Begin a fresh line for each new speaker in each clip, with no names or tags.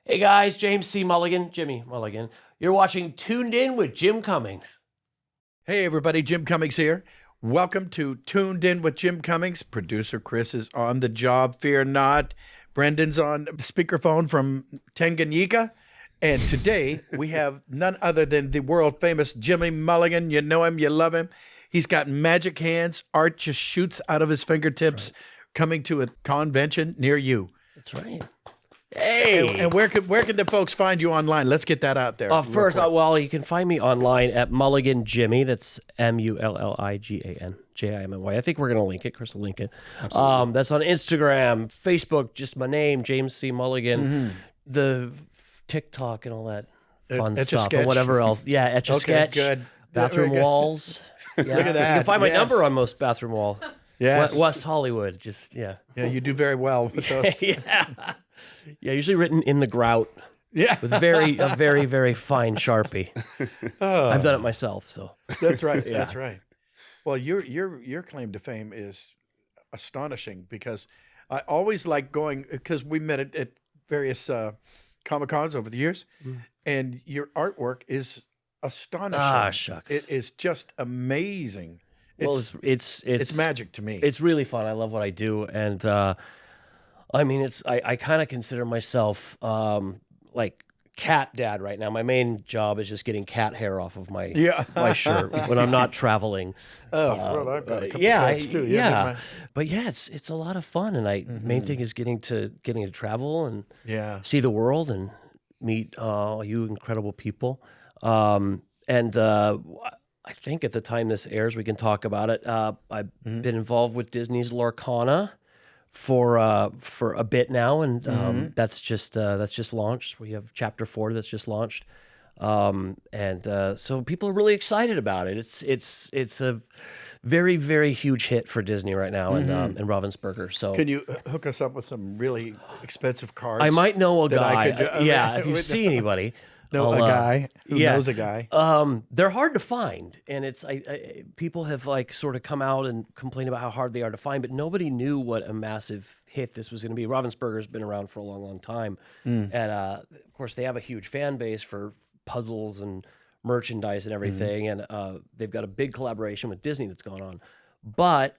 Hey guys, James C. Mulligan, Jimmy Mulligan. You're watching Tuned In with Jim Cummings.
Hey everybody, Jim Cummings here. Welcome to Tuned In with Jim Cummings. Producer Chris is on the job, fear not. Brendan's on speakerphone from Tanganyika. And today we have none other than the world famous Jimmy Mulligan. You know him, you love him. He's got magic hands. Art just shoots out of his fingertips. Coming to a convention near you.
That's right. Hey!
And where can the folks find you online? Let's get that out there.
First, well, you can find me online at Mulligan Jimmy. That's Mulligan Jimmy. I think we're going to link it. Chris will link it. That's on Instagram, Facebook, just my name, James C. Mulligan. The TikTok and all that fun stuff and whatever else. Yeah, Etch-a-Sketch.
Good.
Bathroom walls. Yeah.
Look at that.
You can find my number on most bathroom walls.
Yes.
West Hollywood. Just, yeah.
Yeah, you do very well with those.
Yeah, usually written in the grout.
Yeah.
With a very, very fine Sharpie. I've done it myself, so.
That's right. Yeah. That's right. Well, your claim to fame is astonishing because I always like going, because we met at various Comic-Cons over the years, and your artwork is astonishing.
Ah, shucks.
It is just amazing.
It's
magic to me.
It's really fun. I love what I do, and I mean, I kind of consider myself like cat dad right now. My main job is just getting cat hair off of my shirt when I'm not traveling.
Well, I've got a couple cats too.
Yeah. But yeah, it's a lot of fun, and main thing is getting to travel and see the world and meet you incredible people. I think at the time this airs, we can talk about it. I've been involved with Disney's Lorcana for a bit now, and that's just launched. We have Chapter 4 that's just launched, so people are really excited about it. It's a very, very huge hit for Disney right now, and Ravensburger. So
can you hook us up with some really expensive cards?
I might know a guy. If you see anybody.
A guy who knows a guy.
They're hard to find, and it's people have like sort of come out and complained about how hard they are to find, but nobody knew what a massive hit this was going to be. Ravensburger's been around for a long, long time, and of course they have a huge fan base for puzzles and merchandise and everything, and they've got a big collaboration with Disney that's gone on. But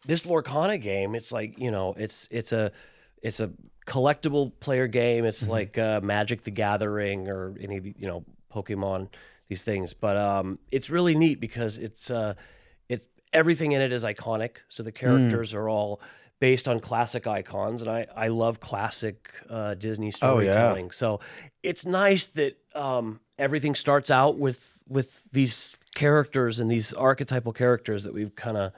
this Lorcana game, it's like it's a collectible player game. It's like Magic the Gathering or any Pokemon, these things. But it's really neat because it's everything in it is iconic. So the characters are all based on classic icons, and I love classic Disney storytelling. So it's nice that everything starts out with these characters and these archetypal characters that we've kind of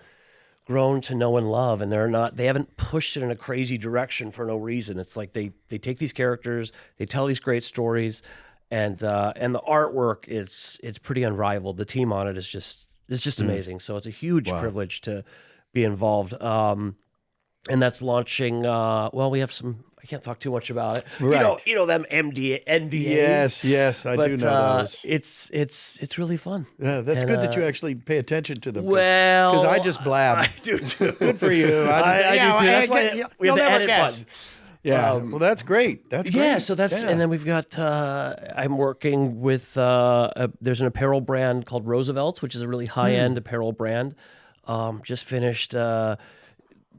grown to know and love, and they haven't pushed it in a crazy direction for no reason. It's like they take these characters, they tell these great stories, and the artwork it's pretty unrivaled. The team on it is just amazing. So it's a huge privilege to be involved. And that's launching. We have some. I can't talk too much about it.
Right.
You know them NDAs.
Yes, I do know those.
It's really fun.
Yeah, that's good that you actually pay attention to them.
Well,
because I just blab.
I do too.
Good for you.
I do too. That's why we have the edit button.
Yeah. Well, that's great. That's great.
Yeah. So and then we've got. I'm working with. There's an apparel brand called Roosevelt's, which is a really high end apparel brand. Just finished.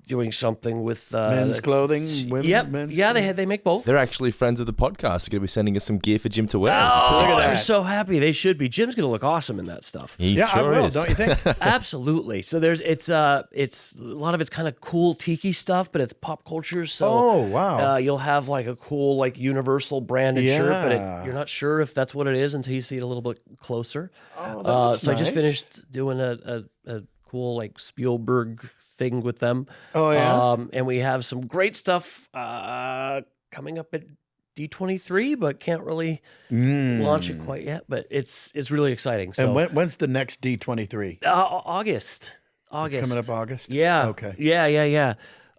Doing something with
men's clothing, women. Men's
they make both.
They're actually friends of the podcast. They're going to be sending us some gear for Jim to wear.
I'm so happy. They should be. Jim's going to look awesome in that stuff.
I will. Don't you think?
Absolutely. So it's a lot of it's kind of cool tiki stuff, but it's pop culture. So you'll have like a cool like Universal branded shirt, but you're not sure if that's what it is until you see it a little bit closer.
So
nice. I just finished doing a cool like Spielberg thing with them. And we have some great stuff coming up at D23, but can't really launch it quite yet. But it's really exciting. So,
and when's the next D23?
August.
It's coming up August.
Yeah.
Okay.
Yeah.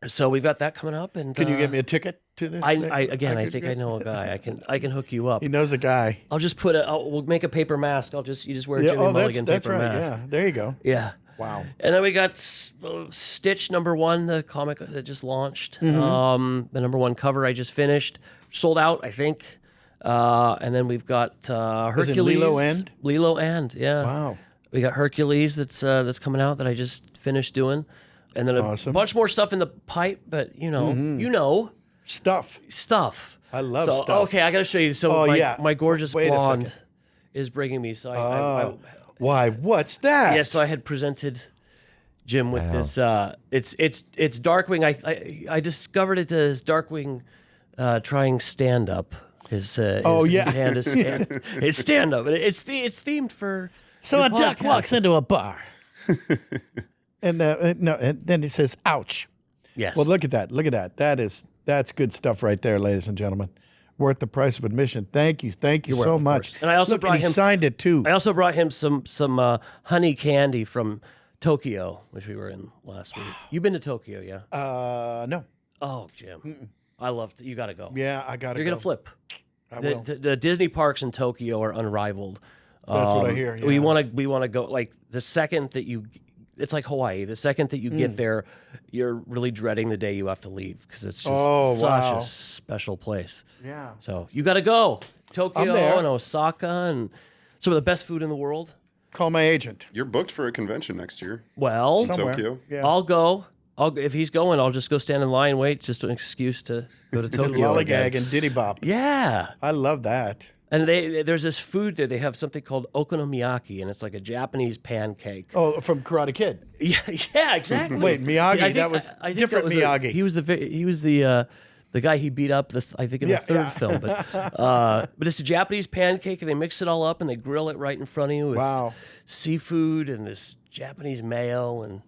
So we've got that coming up. And
can you get me a ticket to this?
I think I know a guy. I can hook you up.
He knows a guy.
I'll just we'll make a paper mask. You just wear a Jimmy Mulligan paper mask.
Yeah, there you go.
Yeah.
Wow.
And then we got Stitch #1, the comic that just launched. The #1 cover I just finished. Sold out, I think. And then we've got Hercules.
Lilo and?
Yeah.
Wow.
We got Hercules that's coming out that I just finished doing. And then a bunch more stuff in the pipe, but you know. Stuff.
I love
stuff. Okay, I got to show you. So my gorgeous blonde is bringing me. So I
why? What's that?
Yeah, so I had presented Jim with this. It's Darkwing. I discovered it as Darkwing trying stand up. His hand is stand up. It's themed for.
So a duck walks into a bar, and then he says, "Ouch."
Yes.
Well, look at that. Look at that. That's good stuff right there, ladies and gentlemen. Worth the price of admission. Thank you so much.
And I also brought him.
He signed it too.
I also brought him some honey candy from Tokyo, which we were in last week. You've been to Tokyo, yeah?
No.
Oh, Jim, I love it. You got to go.
Yeah, I got to.
You're gonna flip.
I will.
The Disney parks in Tokyo are unrivaled.
That's what I hear. Yeah.
We want to go. Like the second that it's like Hawaii. The second that you get there, you're really dreading the day you have to leave because it's just such a special place.
Yeah.
So you got to go. Tokyo
there.
and Osaka and some of the best food in the world.
Call my agent.
You're booked for a convention next year.
Well,
Somewhere.
Tokyo.
Yeah.
I'll go. If he's going, I'll just go stand in line, wait, just an excuse to go to Tokyo
Lollygag
again.
and Diddy Bop.
Yeah.
I love that.
And there's this food there. They have something called okonomiyaki, and it's like a Japanese pancake.
Oh, from Karate Kid.
Yeah, exactly.
Wait, Miyagi.
I think,
that was
I think
different
that was
Miyagi.
He was the guy he beat up. I think in the third film. But it's a Japanese pancake, and they mix it all up and they grill it right in front of you with seafood and this Japanese mayo and.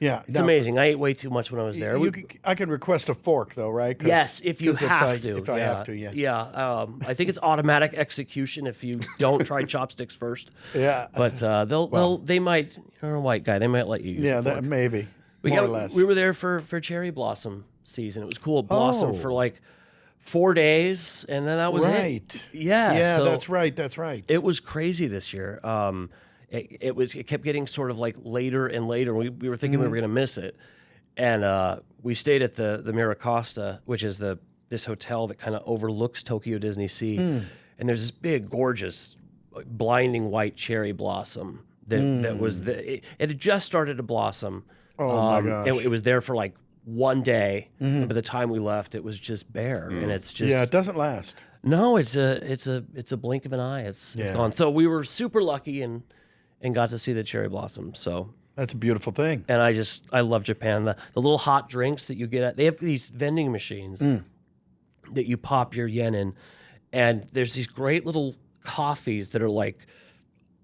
Yeah,
it's amazing. I ate way too much when I was there.
I can request a fork though, right?
Yes, if you have to.
If I have to, yeah.
Yeah, I think it's automatic execution if you don't try chopsticks first.
Yeah.
But they might. You're a white guy. They might let you use a fork.
Maybe. More or less.
We were there for cherry blossom season. It was cool. It blossomed for like 4 days, and then that was it. Yeah.
Yeah,
so
that's right. That's right.
It was crazy this year. It kept getting sort of like later and later. We were thinking we were going to miss it, and we stayed at the Miracosta, which is this hotel that kind of overlooks Tokyo Disney Sea, and there's this big, gorgeous, blinding white cherry blossom that was it had just started to blossom.
Oh my gosh!
And it was there for like one day. And by the time we left, it was just bare, and it's just
it doesn't last.
No, it's a blink of an eye. It's gone. So we were super lucky and got to see the cherry blossom. So
that's a beautiful thing.
And I love Japan. The little hot drinks that you get they have these vending machines that you pop your yen in, and there's these great little coffees that are like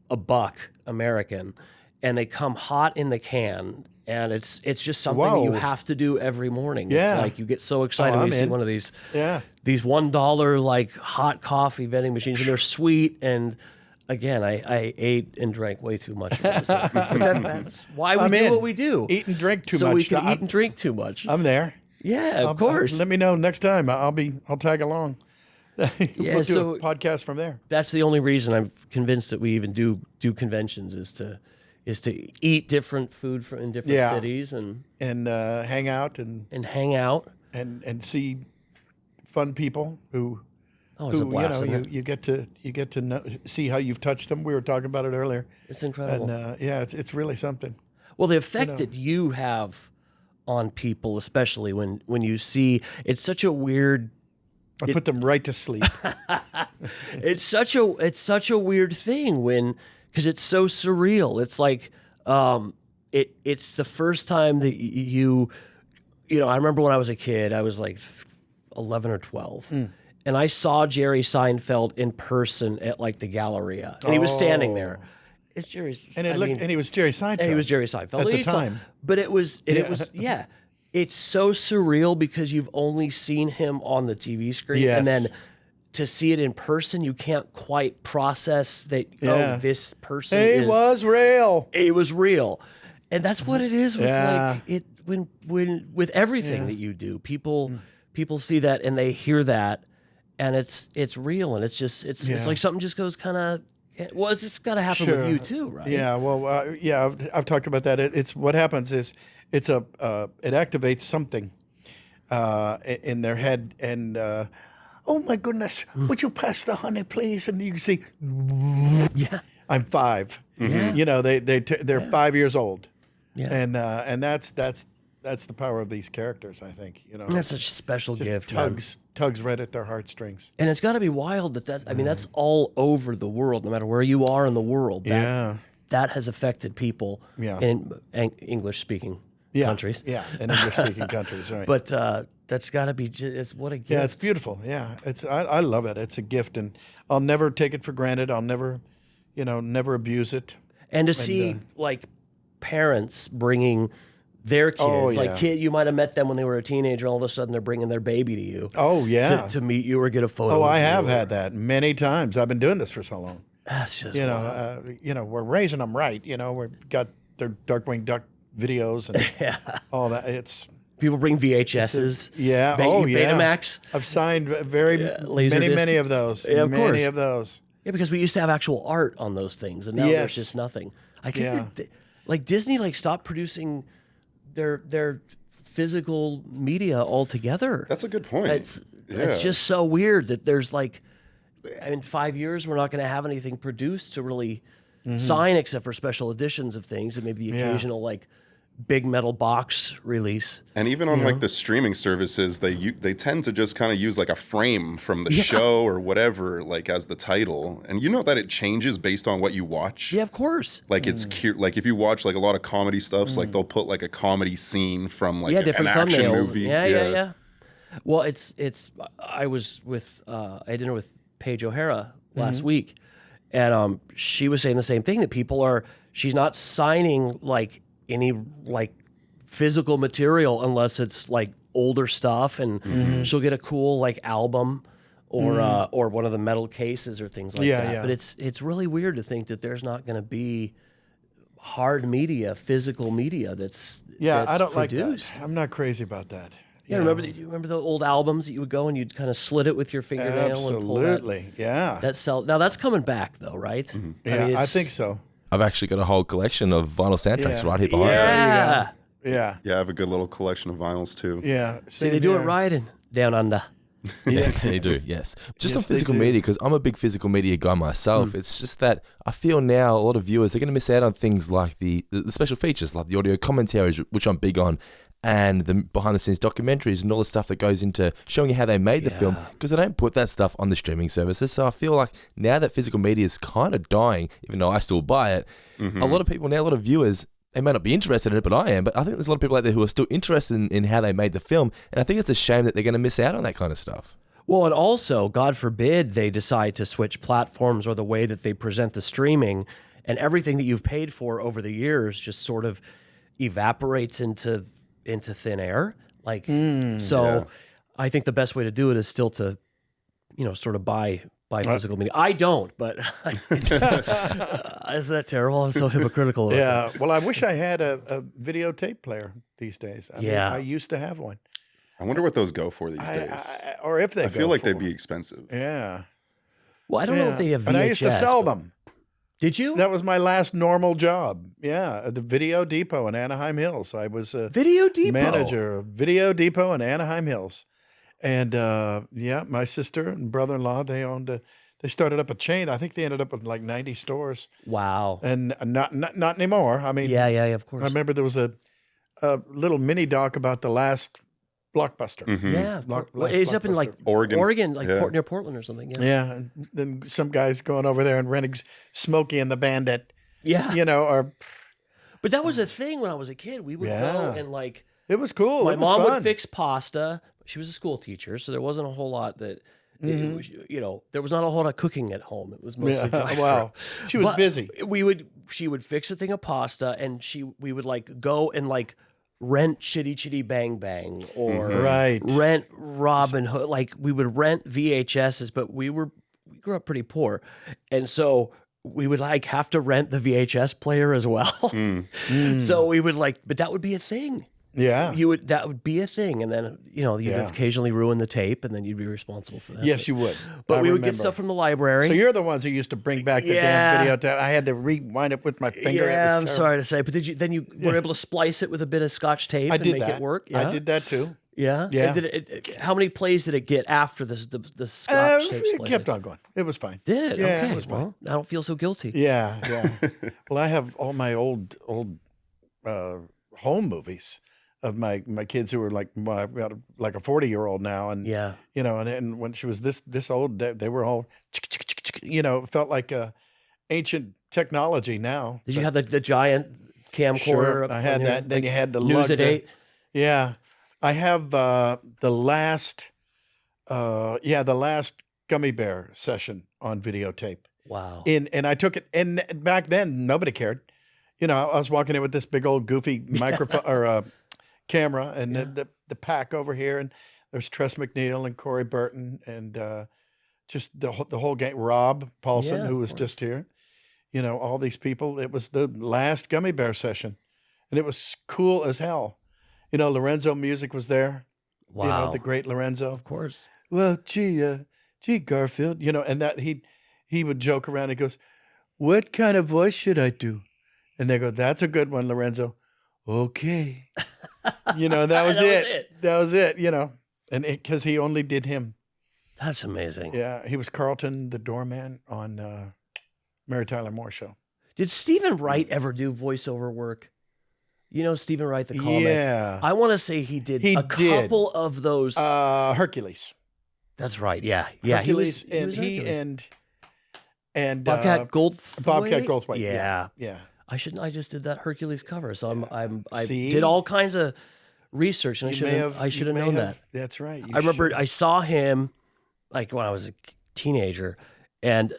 $1 American, and they come hot in the can. And it's just something you have to do every morning.
Yeah.
It's like you get so excited when you see one of these $1 like hot coffee vending machines, and they're sweet. And again, I ate and drank way too much. But that's why we do what we do.
Eat and drink too much.
So we can eat and drink too much.
I'm there.
Yeah, of course.
Let me know next time. I'll tag along. We'll do a podcast from there.
That's the only reason I'm convinced that we even do conventions is to eat different food in different cities and
hang out and
hang out
and see fun people who.
Oh, it's a blast.
You get to know, see how you've touched them. We were talking about it earlier.
It's incredible.
And it's really something.
Well, the effect that you have on people, especially when you see, it's such a weird.
I put them right to sleep.
It's such a weird thing because it's so surreal. It's like it's the first time that you I remember when I was a kid, I was like 11 or 12. And I saw Jerry Seinfeld in person at like the Galleria, and he was standing there. It's Jerry's,
and he was Jerry Seinfeld.
And he was Jerry Seinfeld
at the time.
But it was it's so surreal because you've only seen him on the TV screen, and then to see it in person, you can't quite process that. Oh, this person
was real.
It was real, and that's what it is with like it when with everything that you do. People see that and they hear that. And it's real, and it's like something just goes kind of Yeah, well, it's just got to happen with you too, right?
Yeah, well, I've talked about that. It's what happens is it activates something in their head, and oh my goodness, would you pass the honey, please? And you can see,
Yeah.
I'm 5.
Yeah.
You know, they're 5 years old,
Yeah.
and that's the power of these characters. I think, you know,
That's such a special
just
gift. Man.
tugs right at their heartstrings.
And it's got to be wild I mean, that's all over the world, no matter where you are in the world. That has affected people in English-speaking countries.
Yeah, in English-speaking countries, right?
But that's got to be it's what a gift.
Yeah, it's beautiful. Yeah, I love it. It's a gift, and I'll never take it for granted. I'll never abuse it.
And to see like parents bringing their kids, like you might have met them when they were a teenager, all of a sudden they're bringing their baby to you.
Oh yeah,
to meet you or get a photo.
Oh,
with
I
you
have
or-
had that many times. I've been doing this for so long.
That's just
We're raising them right. You know, we've got their Darkwing Duck videos and all that. It's
people bring VHSs. Betamax.
I've signed many of those.
Yeah, of course.
Many of those.
Yeah, because we used to have actual art on those things, and now there's just nothing. I think that like Disney stopped producing their physical media altogether.
That's a good point.
It's just so weird that there's in 5 years we're not going to have anything produced to really sign except for special editions of things and maybe the occasional big metal box release.
And even on the streaming services, they tend to just kind of use a frame from the show or whatever as the title, and you know that it changes based on what you watch.
Yeah, of course.
It's cute. If you watch a lot of comedy stuffs, they'll put a comedy scene from
different
an action
thumbnails.
movie.
Yeah. Well, I was with I had dinner with Paige O'Hara last week, and she was saying the same thing, that she's not signing any physical material unless it's older stuff, and she'll get a cool album or one of the metal cases or things like that. But it's really weird to think that there's not going to be hard media, physical media that's
I don't
produced.
like that. I'm not crazy about that.
Yeah, remember the old albums that you would go and you'd kind of slit it with your fingernail and pull that?
Absolutely, yeah.
Now that's coming back though, right?
Yeah, I think so.
I've actually got a whole collection of vinyl soundtracks right here behind me.
Yeah.
Yeah.
Yeah, I have a good little collection of vinyls too.
Yeah.
See, they do it right in Down Under.
Yeah, they do, yes. Just on
Yes, they
physical
do.
media, because I'm a big physical media guy myself, it's just that I feel now a lot of viewers are going to miss out on things like the special features, like the audio commentaries, which I'm big on, and the behind-the-scenes documentaries and all the stuff that goes into showing you how they made the film, because they don't put that stuff on the streaming services. So I feel like now that physical media is kind of dying, even though I still buy it, a lot of people now, a lot of viewers, they may not be interested in it, but I am. But I think there's a lot of people out there who are still interested in how they made the film, and I think it's a shame that they're going to miss out on that kind of stuff.
Well, and also, God forbid they decide to switch platforms or the way that they present the streaming, and everything that you've paid for over the years just sort of evaporates into thin air. I think the best way to do it is still to, sort of buy physical media. I don't, but isn't that terrible? I'm so hypocritical.
Yeah. Well, I wish I had a videotape player these days. I mean, I used to have one.
I wonder what those go for these days.
Or if they
I feel like they'd
for.
be expensive.
Yeah.
Well, I don't know if they have VHS.
And I used to sell
but-
them.
Did you?
That was my last normal job. Yeah, at the Video Depot in Anaheim Hills. I was a
Video Depot.
manager of Video Depot in Anaheim Hills. And my sister and brother-in-law, they started up a chain. I think they ended up with 90 stores.
Wow.
And not anymore. I mean,
Yeah, of course.
I remember there was a little mini doc about the last Blockbuster.
Yeah,
Last
it's up in
Oregon.
Oregon, near Portland or something. Yeah.
Yeah, and then some guys going over there and renting Smokey and the Bandit.
Yeah.
Or
But that was a thing when I was a kid. We would go and
it was cool.
my
It was
mom
fun.
would fix pasta. She was a school teacher, so there wasn't a whole lot that. It was, there was not a whole lot of cooking at home. It was mostly drive-through.
Wow, she was
But
busy.
She would fix a thing of pasta, and we would go and rent Chitty Chitty Bang Bang or
Right.
rent Robin Hood. We would rent VHSs, but we grew up pretty poor, and so we would have to rent the VHS player as well. So we would but that would be a thing.
Yeah.
that would be a thing, and then you'd occasionally ruin the tape, and then you'd be responsible for that.
Yes, you would.
But
I
we would
remember.
get stuff from the library.
So you're the ones who used to bring back the damn video tape. I had to rewind it with my finger.
Yeah, I'm
terrible.
sorry to say, but then you were able to splice it with a bit of Scotch tape and make it work. Yeah?
I did that too.
Yeah,
Yeah.
And how many plays did it get after the Scotch tape?
It
splicing?
kept on going. It was fine.
Did
Yeah,
okay.
it was fine.
Well, I don't feel so guilty.
Yeah, yeah. Well, I have all my old home movies of my kids who were like, well, I've got like a 40-year-old now, and and when she was this old, they were all, it felt like ancient technology now.
Did you have the giant camcorder?
Sure, I had that. Then you had to
News at 8.
Yeah, I have the last Gummy Bear session on videotape.
Wow.
And I took it, and back then nobody cared. I was walking in with this big old goofy microphone or camera, and the pack over here, and there's Tress McNeil and Corey Burton, and just the whole gang. Rob Paulson, who was just here. All these people. It was the last Gummy Bear session, and it was cool as hell. Lorenzo Music was there.
Wow.
The great Lorenzo.
Of course.
Well, gee, Garfield, and that he would joke around. He goes, "What kind of voice should I do?" And they go, "That's a good one, Lorenzo." Okay. That was it. That was it, and because he only did him.
That's amazing.
Yeah. He was Carlton, the doorman on Mary Tyler Moore Show.
Did Stephen Wright ever do voiceover work? Stephen Wright, the comic.
Yeah.
I want to say he did couple of those.
Hercules.
That's right. Yeah. Yeah.
Hercules,
he was
and
Bobcat Goldthwait.
Bobcat Goldthwait.
Yeah.
Yeah.
I just did that Hercules cover. So I
See?
did all kinds of research, and I should have known that.
That's right.
I remember I saw him like when I was a teenager, and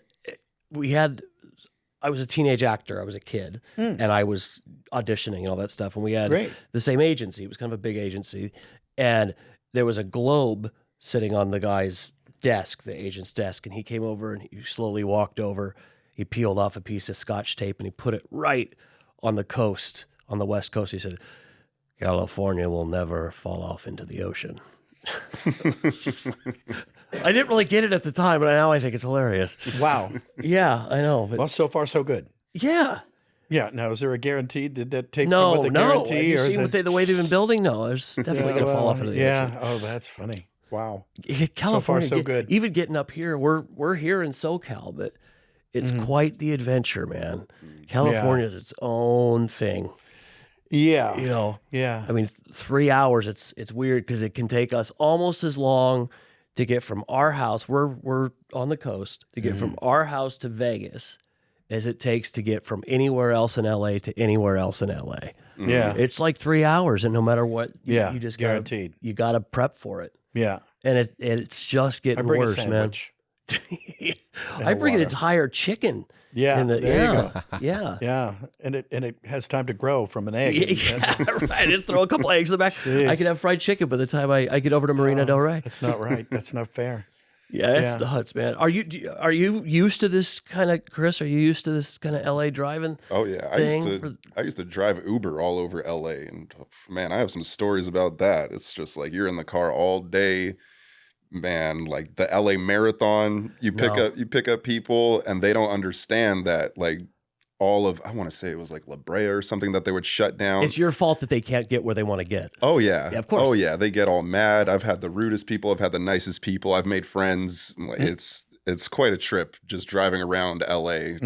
I was a teenage actor. I was a kid, and I was auditioning and all that stuff. And we had the same agency. It was kind of a big agency, and there was a globe sitting on the guy's desk, the agent's desk, and he came over and he slowly walked over. He peeled off a piece of Scotch tape and he put it right on the coast, on the West Coast. He said, "California will never fall off into the ocean." I didn't really get it at the time, but now I think it's hilarious.
Wow.
Yeah, I know. But
Well, so far so good.
yeah.
Yeah. Now, is there a guarantee? Did that tape come
No,
with a
no. Have
guarantee?
you
or is
seen
it...
the way they've been building? No, there's definitely going to fall off into the ocean.
Oh, that's funny. Wow.
California,
so good.
Even getting up here, we're here in SoCal, but it's quite the adventure, man. California is its own thing.
Yeah. Yeah.
I mean, 3 hours. It's weird because it can take us almost as long to get from our house. We're on the coast to get from our house to Vegas as it takes to get from anywhere else in LA to anywhere else in LA.
Yeah.
It's like 3 hours, and no matter what, you just
guaranteed.
You got to prep for it.
Yeah.
And it's just getting
I bring
worse,
a
man.
sandwich.
I bring an entire chicken.
Yeah.
There you go. Yeah.
Yeah. And it has time to grow from an egg.
Yeah, right. Just throw a couple eggs in the back. I could have fried chicken by the time I get over to Marina Del Rey.
That's not right. That's not fair.
Yeah, it's nuts, man. Are you used to this kind of, Chris? Are you used to this kind of LA driving?
Oh yeah, I used to drive Uber all over LA, and man, I have some stories about that. It's just like you're in the car all day, man. Like the LA Marathon, you pick up people, and they don't understand that like all of, I want to say it was like La Brea or something that they would shut down.
It's your fault that they can't get where they want to get.
Oh yeah.
Yeah, of course.
Oh yeah, they get all mad. I've had the rudest people. I've had the nicest people. I've made friends. Like, it's quite a trip just driving around LA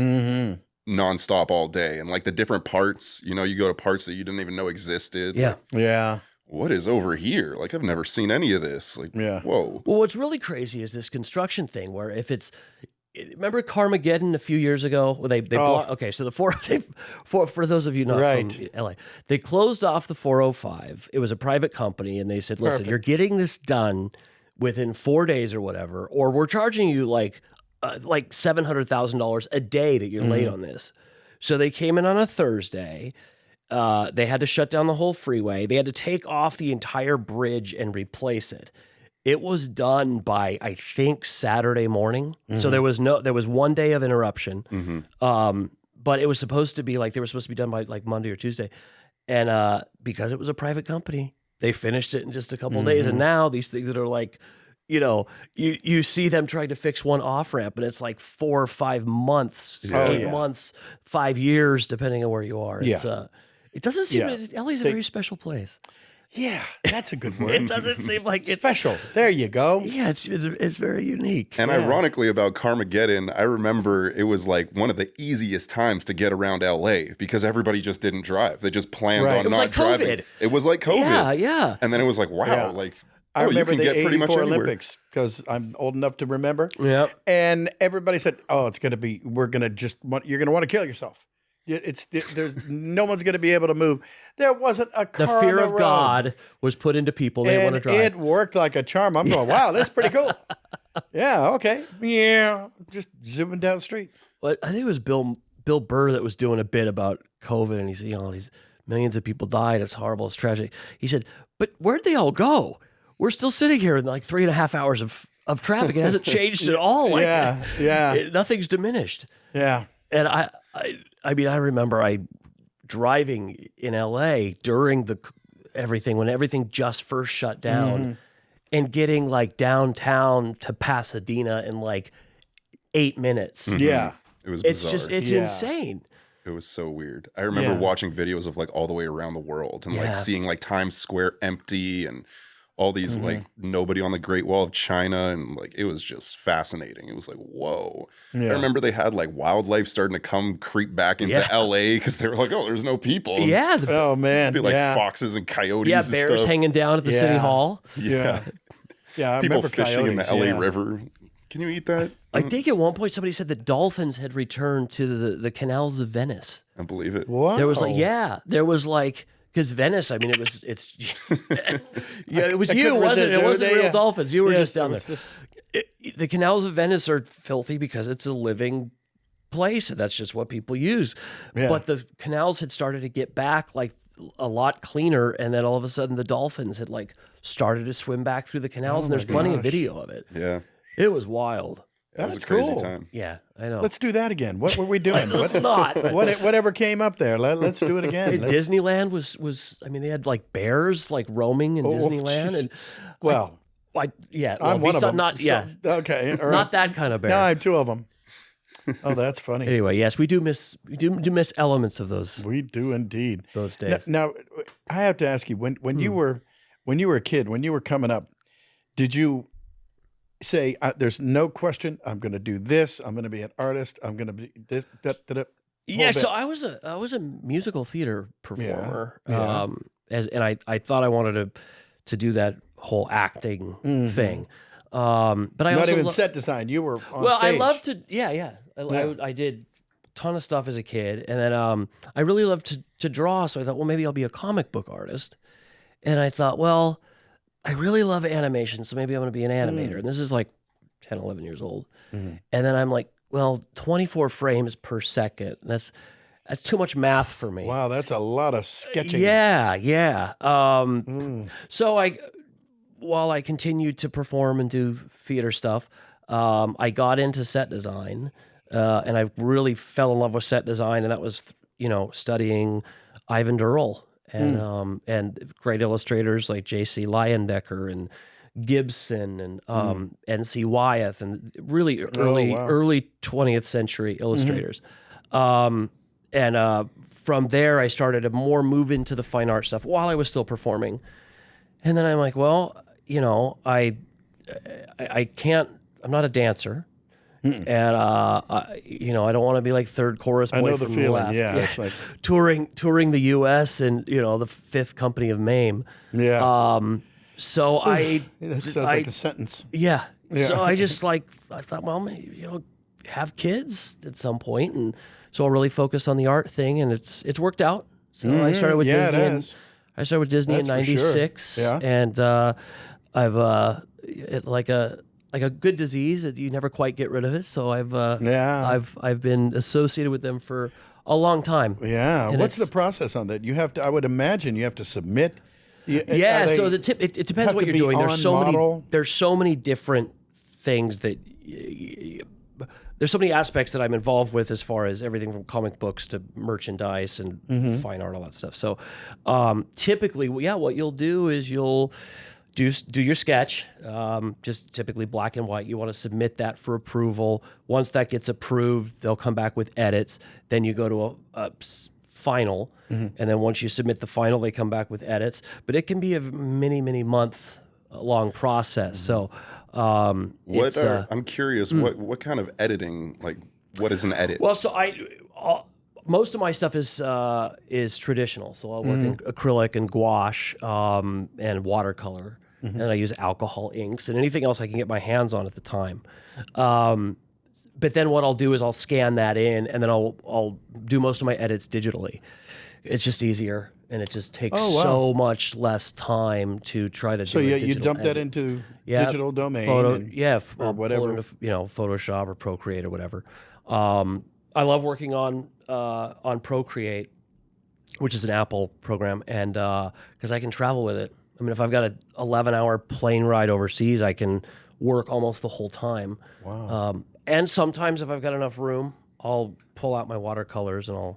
nonstop all day, and like the different parts. You go to parts that you didn't even know existed.
Yeah.
Like,
Yeah.
what is over here? Like I've never seen any of this. Like whoa.
Well, what's really crazy is this construction thing where remember Carmageddon a few years ago? Well, okay, so for those of you not from LA, they closed off the 405. It was a private company, and they said, "Listen, you're getting this done within 4 days or whatever, or we're charging you like $700,000 a day that you're late on this." So they came in on a Thursday. They had to shut down the whole freeway. They had to take off the entire bridge and replace it. It was done by, I think, Saturday morning. So there was 1 day of interruption. But it was supposed to be they were supposed to be done by like Monday or Tuesday. And because it was a private company, they finished it in just a couple of days. And now these things that are like, you see them trying to fix one off ramp, and it's like 4 or 5 months, 8 months, 5 years, depending on where you are. It's, it doesn't seem LA's a very special place.
Yeah, that's a good word.
It doesn't seem like it's
special. There you go.
Yeah, it's very unique.
And ironically about Carmageddon, I remember it was like one of the easiest times to get around LA because everybody just didn't drive. They just planned on
It was
not
like
driving.
COVID.
It was like COVID.
Yeah.
And then it was like, wow, like
I remember
you can
the
get pretty much
84
anywhere.
Olympics because I'm old enough to remember.
Yep.
And everybody said, "Oh, it's going to be. You're going to want to kill yourself. There's no one's going to be able to move." There wasn't a car.
The fear
on the
of
road.
God was put into people. They want to drive.
It worked like a charm. I'm going, wow, that's pretty cool. Yeah, okay. Yeah, just zooming down the street.
But I think it was Bill Burr that was doing a bit about COVID, and he said, these millions of people died. It's horrible. It's tragic. He said, but where'd they all go? We're still sitting here in like 3.5 hours of traffic. It hasn't changed at all. Like, nothing's diminished.
Yeah.
And I mean, I remember driving in LA during when everything just first shut down, and getting like downtown to Pasadena in like 8 minutes.
Yeah.
It was bizarre.
It's insane.
It was so weird. I remember watching videos of like all the way around the world and like seeing like Times Square empty and all these like nobody on the Great Wall of China, and like it was just fascinating. It was like, whoa. I remember they had like wildlife starting to come creep back into LA because they were like, oh, there's no people.
Yeah.
Oh man.
Be like foxes and coyotes.
Yeah,
and
bears
stuff.
hanging down at the city hall.
Yeah. Yeah. I
People
remember
fishing in the
coyotes,
LA River. Can you eat that?
I think at one point somebody said that dolphins had returned to the canals of Venice.
I believe it.
What?
There was like, because Venice, I mean, it was you, wasn't it? It wasn't real dolphins. You were just down there. The canals of Venice are filthy because it's a living place, and that's just what people use.
Yeah.
But the canals had started to get back like a lot cleaner, and then all of a sudden the dolphins had like started to swim back through the canals, and there's plenty of video of it.
Yeah.
It was wild.
That was
That's
a crazy
cool.
time.
Yeah, I know.
Let's do that again. What were we doing?
Let's not.
Whatever came up there. Let's do it again.
Disneyland was. I mean, they had like bears like roaming in Disneyland,
geez.
and
Well,
I'm
one of them.
Not
okay. All right.
not that kind of bear.
No, I have 2 of them. Oh, that's funny.
Anyway, yes, we do miss elements of those
We do indeed.
those days.
Now, I have to ask you, when you were a kid, when you were coming up, did you say, "There's no question, I'm going to do this. I'm going to be an artist. I'm going to be this"?
Yeah, so I was a musical theater performer, and I thought I wanted to do that whole acting thing, but I
Not
also
even set design. You were on
well,
stage.
I love to I did a ton of stuff as a kid, and then I really loved to draw, so I thought, well, maybe I'll be a comic book artist, and I thought, well, I really love animation, so maybe I'm going to be an animator, and this is like 10, 11 years old, and then I'm like, well, 24 frames per second, that's too much math for me.
Wow, that's a lot of sketching.
Yeah. So while I continued to perform and do theater stuff, I got into set design, and I really fell in love with set design, and that was, studying Ivan Durrell and great illustrators like J.C. Leyendecker and Gibson and N.C. Wyeth and really early 20th century illustrators. And from there, I started to more move into the fine art stuff while I was still performing. And then I'm like, well, I can't. I'm not a dancer, and I don't want to be like third chorus boy
I know the
from
feeling.
left.
Yeah, it's like
touring the U.S. and the Fifth Company of Mame.
yeah.
So
That sounds like a sentence.
Yeah.
Yeah.
So I thought, well, maybe, have kids at some point, and so I'll really focus on the art thing, and it's worked out. So I started with
yeah,
Disney.
it
And,
has.
I started with Disney in
That's for sure.
'96,
Yeah.
and I've like a good disease that you never quite get rid of it. So I've been associated with them for a long time.
Yeah.
And
What's the
it's-
process on that? You have to. I would imagine you have to submit.
Yeah, so it depends
have
what
to
you're
be
doing.
on model?
There's so many different things that there's so many aspects that I'm involved with as far as everything from comic books to merchandise and fine art, all that stuff. So typically, what you'll do is you'll do your sketch, just typically black and white. You want to submit that for approval. Once that gets approved, they'll come back with edits. Then you go to a final, and then once you submit the final, they come back with edits. But it can be a many month long process. So
I'm curious, what kind of editing, like what is an edit?
Well, so most of my stuff is traditional. So I work in acrylic and gouache and watercolor, and I use alcohol inks and anything else I can get my hands on at the time. But then what I'll do is I'll scan that in, and then I'll do most of my edits digitally. It's just easier, and it just takes so much less time to try to do.
So you dump that into digital domain, or whatever,
into, Photoshop or Procreate or whatever. I love working on Procreate, which is an Apple program, and because I can travel with it. I mean, if I've got an 11-hour plane ride overseas, I can work almost the whole time.
Wow.
And sometimes if I've got enough room, I'll pull out my watercolors and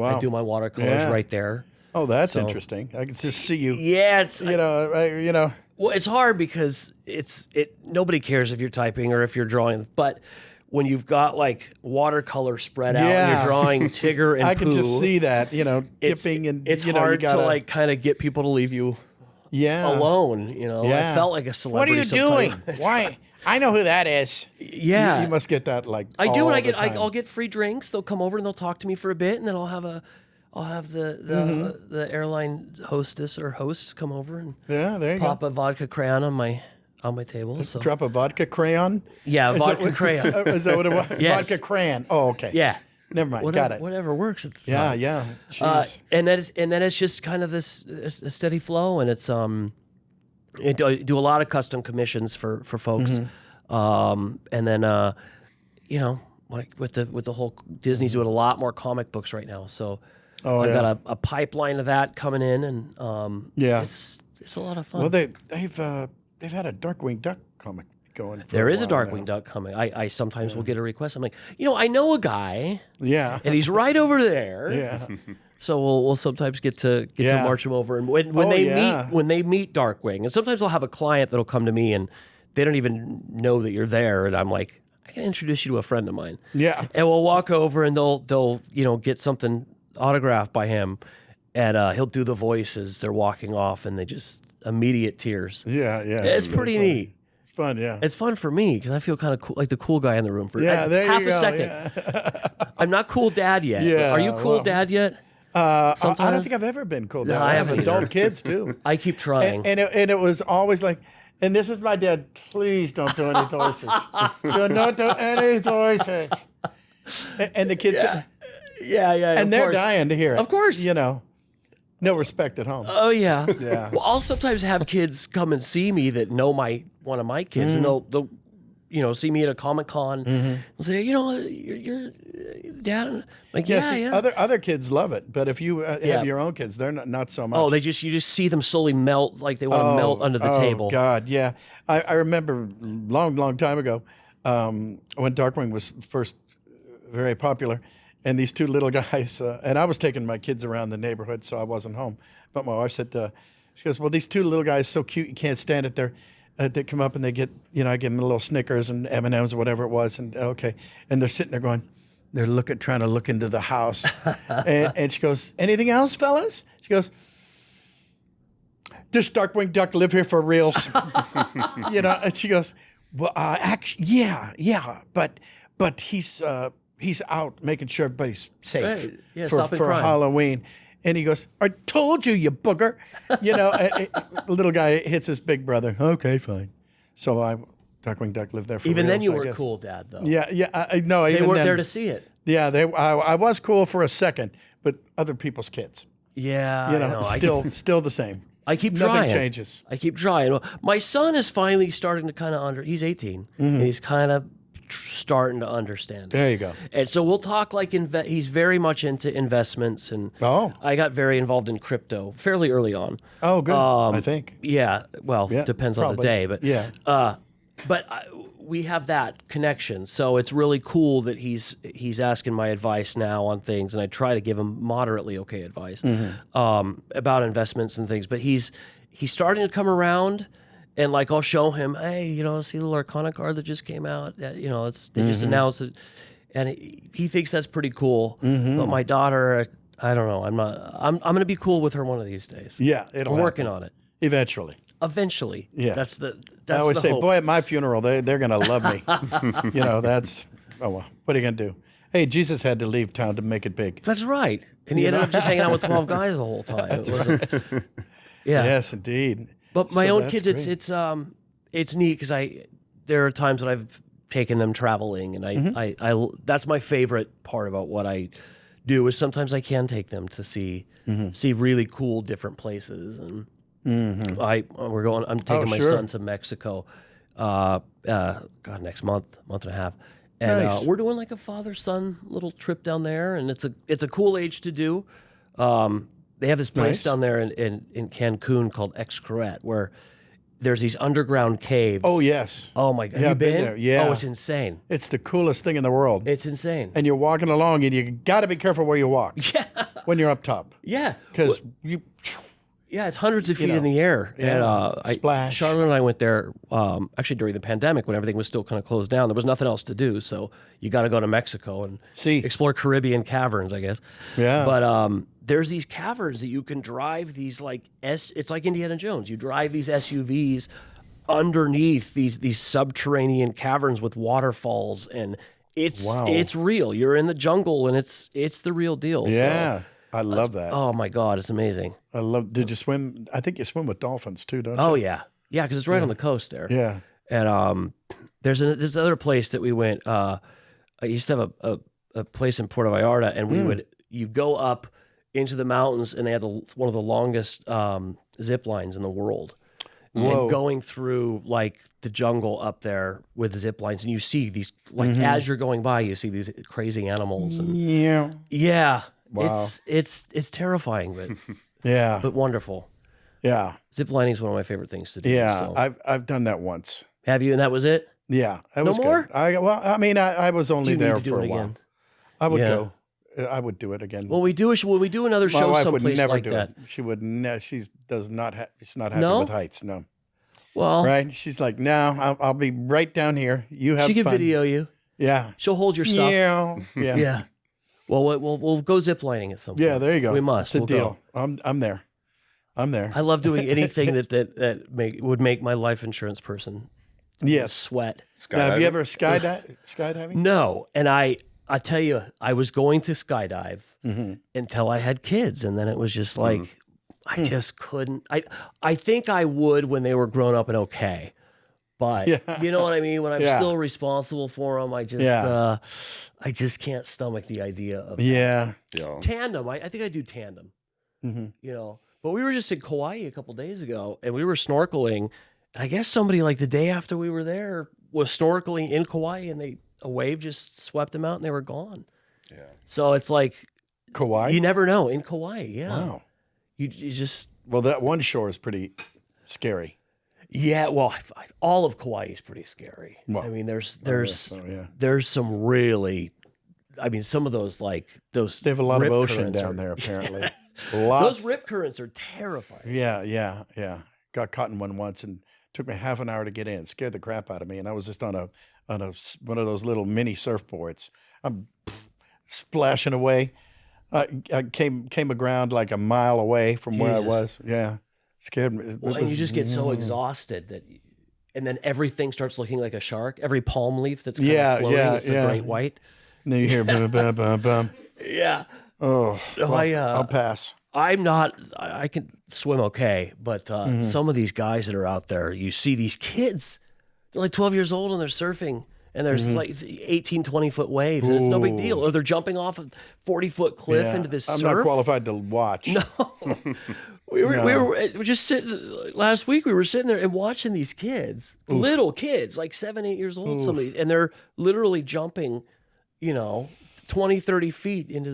I do my watercolors right there.
Oh, that's interesting. I can just see you.
Yeah, it's
Well,
it's hard because nobody cares if you're typing or if you're drawing, but when you've got like watercolor spread out and you're drawing Tigger and
I
Pooh,
can just see that, dipping and
it's hard to like kind of get people to leave you alone. I felt like a celebrity.
What are you doing? Why? I know who that is.
Yeah,
you must get that like
I do,
all
and
the time.
I'll get free drinks. They'll come over and they'll talk to me for a bit, and then I'll have the airline hostess or host come over and
there you
pop a vodka crayon on my table. So
drop a vodka crayon.
Yeah, vodka crayon.
Is that what it was?
Yes.
Vodka crayon. Oh, okay.
Yeah.
Never mind.
Whatever,
Got it.
Whatever works at the
Yeah,
time.
yeah. Jeez.
And then it's just kind of this a steady flow, and it's I do a lot of custom commissions for folks, and then like with the whole Disney's doing a lot more comic books right now, so I've got a pipeline of that coming in, and it's a lot of fun.
Well, they've had a Darkwing Duck comic going.
There is a Darkwing Duck coming. I sometimes will get a request. I'm like, I know a guy.
Yeah.
And he's right over there.
Yeah.
So we'll sometimes get to march them over. And when they meet Darkwing, and sometimes I'll have a client that'll come to me and they don't even know that you're there, and I'm like, I can introduce you to a friend of mine.
Yeah.
And we'll walk over and they'll get something autographed by him, and he'll do the voice as they're walking off, and they just immediate tears.
Yeah, yeah.
It's pretty neat.
It's fun, yeah.
It's fun for me because I feel kind of cool, like the cool guy in the room for
there
half
you
a
go,
second.
yeah.
I'm not cool dad yet.
Yeah,
Are you cool dad yet?
I don't think I've ever been cool.
No,
I
I
have
haven't
adult
either.
kids too.
I keep trying.
And it was always like, and this is my dad. Please don't do any voices. Do not do any voices. And the kids,
yeah,
and they're dying to hear it.
Of course.
No respect at home.
Oh yeah.
Yeah.
Well, I'll sometimes have kids come and see me that know one of my kids, and they'll see me at a Comic-Con and say, your dad. I'm like, yeah.
Other kids love it, but if you have your own kids, they're not so much.
Oh, you just see them slowly melt, like they want to melt under the table.
Oh God, yeah. I remember long time ago when Darkwing was first very popular, and these two little guys, and I was taking my kids around the neighborhood, so I wasn't home. But my wife said, she goes, well, these two little guys so cute, you can't stand it. They come up and they get, I give them a little Snickers and M&Ms or whatever it was, and and they're sitting there going, they're trying to look into the house, and she goes, anything else, fellas? She goes, does Darkwing Duck live here for reals? And she goes, well, actually, yeah, but he's out making sure everybody's safe
Right. Yeah,
for
stopping crime.
Halloween. And he goes, I told you, you booger. The little guy hits his big brother. Okay, fine. So Darkwing Duck lived there for
Even
reals,
then, you
I
were
guess.
cool dad, though.
Yeah. No,
They
even
weren't
then,
there to see it.
Yeah, I was cool for a second, but other people's kids.
Yeah, I know.
Still the same.
I keep
Nothing
trying.
changes.
I keep trying. Well, my son is finally starting to kind of he's 18, and he's kind of starting to understand it.
There you go.
And so we'll talk like he's very much into investments, and
Oh.
I got very involved in crypto fairly early on.
Oh, good. I think.
Yeah, well,
Yeah,
depends on the
probably.
day, but
Yeah.
but we have that connection. So it's really cool that he's asking my advice now on things, and I try to give him moderately okay advice about investments and things. But he's starting to come around, and like I'll show him, hey, you know, see the little Arcana card that just came out. You know, they just announced it, and he thinks that's pretty cool. But my daughter, I don't know. I'm going to be cool with her one of these days.
Yeah,
I'm working on it.
Eventually.
Yeah, that's the
I always
the
say,
hope.
boy, at my funeral, they're going to love me. You know, that's, oh, well, what are you going to do? Hey, Jesus had to leave town to make it big.
That's right. And he ended up just hanging out with 12 guys the whole time. Yeah.
Yes, indeed.
But my
So
own
that's
kids,
great.
it's neat because there are times when I've taken them traveling, and I that's my favorite part about what I do is sometimes I can take them to see really cool different places, and I'm taking my son to Mexico, next month and a half, and
Nice.
we're doing like a father-son little trip down there, and it's a cool age to do. They have this place
Nice.
down there in Cancun called Xcaret, where there's these underground caves.
Oh, yes.
Oh my God!
Yeah,
Have you
I've been
been
there. Yeah.
Oh, it's insane.
It's the coolest thing in the world.
It's insane.
And you're walking along, and you got to be careful where you walk
Yeah.
when you're up top.
Yeah.
Because you,
Yeah, it's hundreds of feet
know,
in the air.
yeah,
And,
splash.
Charlotte and I went there actually during the pandemic when everything was still kind of closed down. There was nothing else to do, so you got to go to Mexico and
See.
explore Caribbean caverns, I guess.
Yeah.
But there's these caverns that you can drive these it's like Indiana Jones. You drive these SUVs underneath these subterranean caverns with waterfalls, and it's real. You're in the jungle, and it's the real deal.
yeah.
So,
I love that.
oh my God, it's amazing.
Did you swim? I think you swim with dolphins too, don't you?
Oh yeah, because it's right on the coast there.
Yeah.
And there's this other place that we went. I used to have a place in Puerto Vallarta, and you go up into the mountains, and they had one of the longest zip lines in the world.
Whoa.
And going through like the jungle up there with zip lines, and you see these as you're going by, you see these crazy animals. And
Yeah. Wow.
it's terrifying, but
Yeah.
but wonderful.
Yeah.
Zip lining is one of my favorite things to do.
Yeah.
so.
I've done that once.
Have you? And that was it?
Yeah. That
No
was
more?
good. I was only
Do you need
there
to do
for
it
a while.
again?
I would
Yeah.
go. I would do it again.
When we do another
My
show
wife would
someplace
never
like
do
that.
it. She would. She's not happy
No?
with heights. No.
Well,
Right? She's like, no, I'll be right down here. You have
she can
fun.
video you.
Yeah.
She'll hold your stuff.
Yeah. Yeah.
Yeah. Well, we'll go zip lining at some point.
Yeah, there you go.
We must.
It's a
We'll
deal.
go.
I'm there. I'm there.
I love doing anything that would make my life insurance person
Yes.
sweat.
Now, have you
Skydiving?
ever skydiving?
No, and I tell you, I was going to skydive until I had kids, and then it was just like I just couldn't. I think I would when they were grown up and okay, but you know what I mean. When I'm
Yeah.
still responsible for them, I just can't stomach the idea of
Yeah.
Yeah.
tandem. I think I do tandem. You know, but we were just in Kauai a couple days ago, and we were snorkeling. And I guess somebody like the day after we were there was snorkeling in Kauai, and a wave just swept them out, and they were gone.
Yeah.
So it's like
Kauai?
you never know in Kauai. Yeah,
Wow.
you just
Well, that one shore is pretty scary.
yeah. Well, all of Kauai is pretty scary.
Well,
I mean, there's
So, yeah.
there's some really. I mean, some of those those.
They have a lot of
rip
ocean
currents
down
are-
there, apparently. Lots.
Those rip currents are terrifying.
Yeah. Got caught in one once, and took me half an hour to get in. Scared the crap out of me, and I was just on one of those little mini surfboards. I'm splashing away. I came aground like a mile away from where I
Jesus.
was. Yeah, scared me.
Well, and you just get so exhausted and then everything starts looking like a shark. Every palm leaf that's kind of floating, it's a great white.
And then you hear bum, bum, bum, bum.
Yeah.
Oh,
No,
I'll pass.
I'm not. I can swim okay, but some of these guys that are out there, you see these kids. They're like 12 years old and they're surfing, and there's like 18, 20-foot waves, and it's no big deal. Or they're jumping off a 40-foot cliff
Yeah.
into this
I'm
surf.
not qualified to watch.
No. We were just sitting last week. We were sitting there and watching these kids, little kids, like 7, 8 years old, some of these, and they're literally jumping, 20, 30 feet into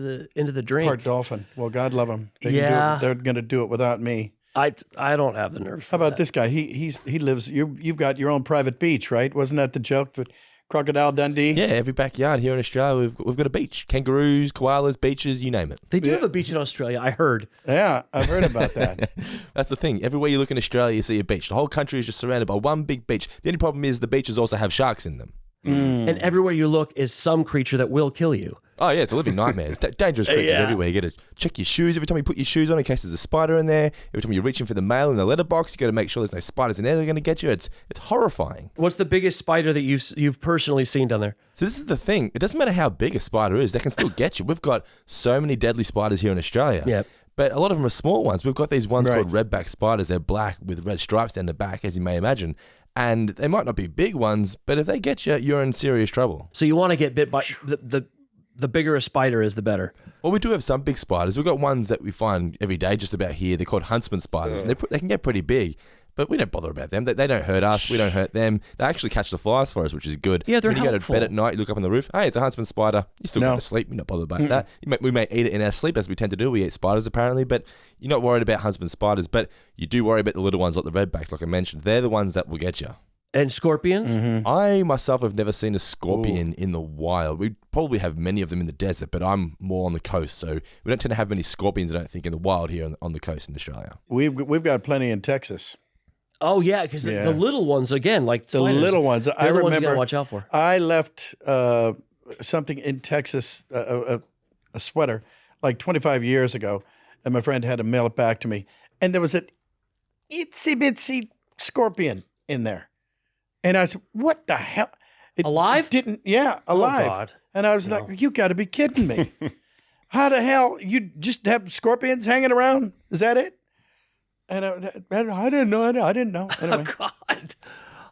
the drink.
Part dolphin. Well, God love them.
Yeah.
They're going to do it without me.
I don't have the nerves.
How about this guy? He lives. You've got your own private beach, right? Wasn't that the joke with Crocodile Dundee?
Yeah, every backyard here in Australia, we've got a beach. Kangaroos, koalas, beaches, you name it.
They do have a beach in Australia, I heard.
Yeah, I've heard about that.
That's the thing. Everywhere you look in Australia, you see a beach. The whole country is just surrounded by one big beach. The only problem is the beaches also have sharks in them.
And everywhere you look is some creature that will kill you.
Oh, yeah, it's a living nightmare. It's dangerous creatures everywhere. You got to check your shoes every time you put your shoes on in case there's a spider in there. Every time you're reaching for the mail in the letterbox, you got to make sure there's no spiders in there that are going to get you. It's horrifying.
What's the biggest spider that you've personally seen down there?
So this is the thing. It doesn't matter how big a spider is. They can still get you. We've got so many deadly spiders here in Australia.
Yep.
But a lot of them are small ones. We've got these ones called redback spiders. They're black with red stripes down the back, as you may imagine. And they might not be big ones, but if they get you, you're in serious trouble.
So you want to get bit by the bigger a spider is, the better.
Well, we do have some big spiders. We've got ones that we find every day just about here. They're called huntsman spiders. And they can get pretty big, but we don't bother about them. They don't hurt us. We don't hurt them. They actually catch the flies for us, which is good.
Yeah, they're
when you
helpful.
go to bed at night, you look up on the roof. Hey, it's a huntsman spider. You still go to sleep. You're not bothered about that. We may eat it in our sleep, as we tend to do. We eat spiders apparently, but you're not worried about huntsman spiders. But you do worry about the little ones like the redbacks, like I mentioned. They're the ones that will get you.
And scorpions?
I myself have never seen a scorpion in the wild. We probably have many of them in the desert, but I'm more on the coast, so we don't tend to have many scorpions, I don't think, in the wild here on the coast in Australia.
We've got plenty in Texas.
Oh, yeah, because the little ones, again, like
The little ones.
they're
I
the ones you
remember.
gotta watch out for.
I left something in Texas, a sweater, like 25 years ago, and my friend had to mail it back to me, and there was an itsy bitsy scorpion in there. And I said, "What the hell? It
Alive?
Didn't? Yeah, alive."
Oh, God.
And I was like, "You got to be kidding me! How the hell you just have scorpions hanging around? Is that it?" And I didn't know. I didn't know. Anyway,
Oh, God.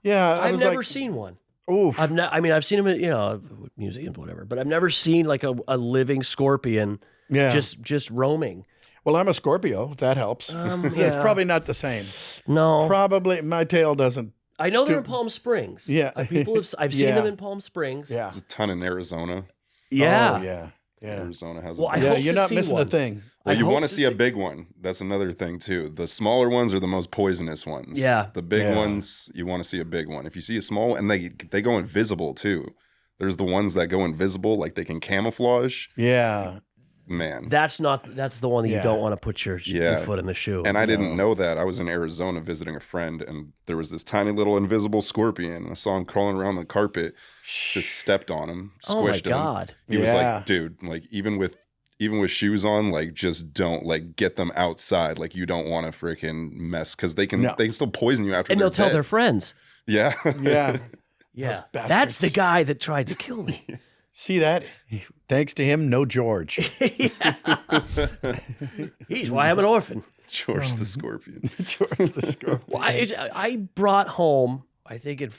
yeah, I
I've
was
never
like,
seen one.
Oof.
I've seen them in, museums, whatever, but I've never seen like a living scorpion
Yeah.
just roaming.
Well, I'm a Scorpio. If that helps. It's
yeah.
probably not the same.
No.
Probably my tail doesn't.
I know they're in Palm Springs.
Yeah.
I've seen
Yeah.
them in Palm Springs.
Yeah.
There's a ton in Arizona.
Yeah.
Oh, yeah. Yeah.
Arizona has
Well,
a
I
big
Yeah.
hope
You're
to
not
see
missing
one.
a thing.
Well,
I
you
hope
want to
to
see a
see-
big one. That's another thing too. The smaller ones are the most poisonous ones.
Yeah.
The big
Yeah.
ones, you want to see a big one. If you see a small, and they go invisible too. There's the ones that go invisible, like they can camouflage.
Yeah.
Man.
That's the one that you
Yeah.
don't want to put your
Yeah.
foot in the shoe.
And I didn't know that. I was in Arizona visiting a friend, and there was this tiny little invisible scorpion. I saw him crawling around the carpet, just stepped on him,
Oh, my
squished him.
God.
He was
Yeah.
like, dude, like even with shoes on, like just don't like get them outside. Like you don't want to freaking mess because they can still poison you after
and
they're
they'll tell
dead.
their friends.
Yeah.
Yeah.
Yeah.
bastards.
That's the guy that tried to kill me.
See that? Thanks to him, no George.
He's why I'm an orphan.
George the Scorpion.
George the Scorpion.
Well, I brought home, I think in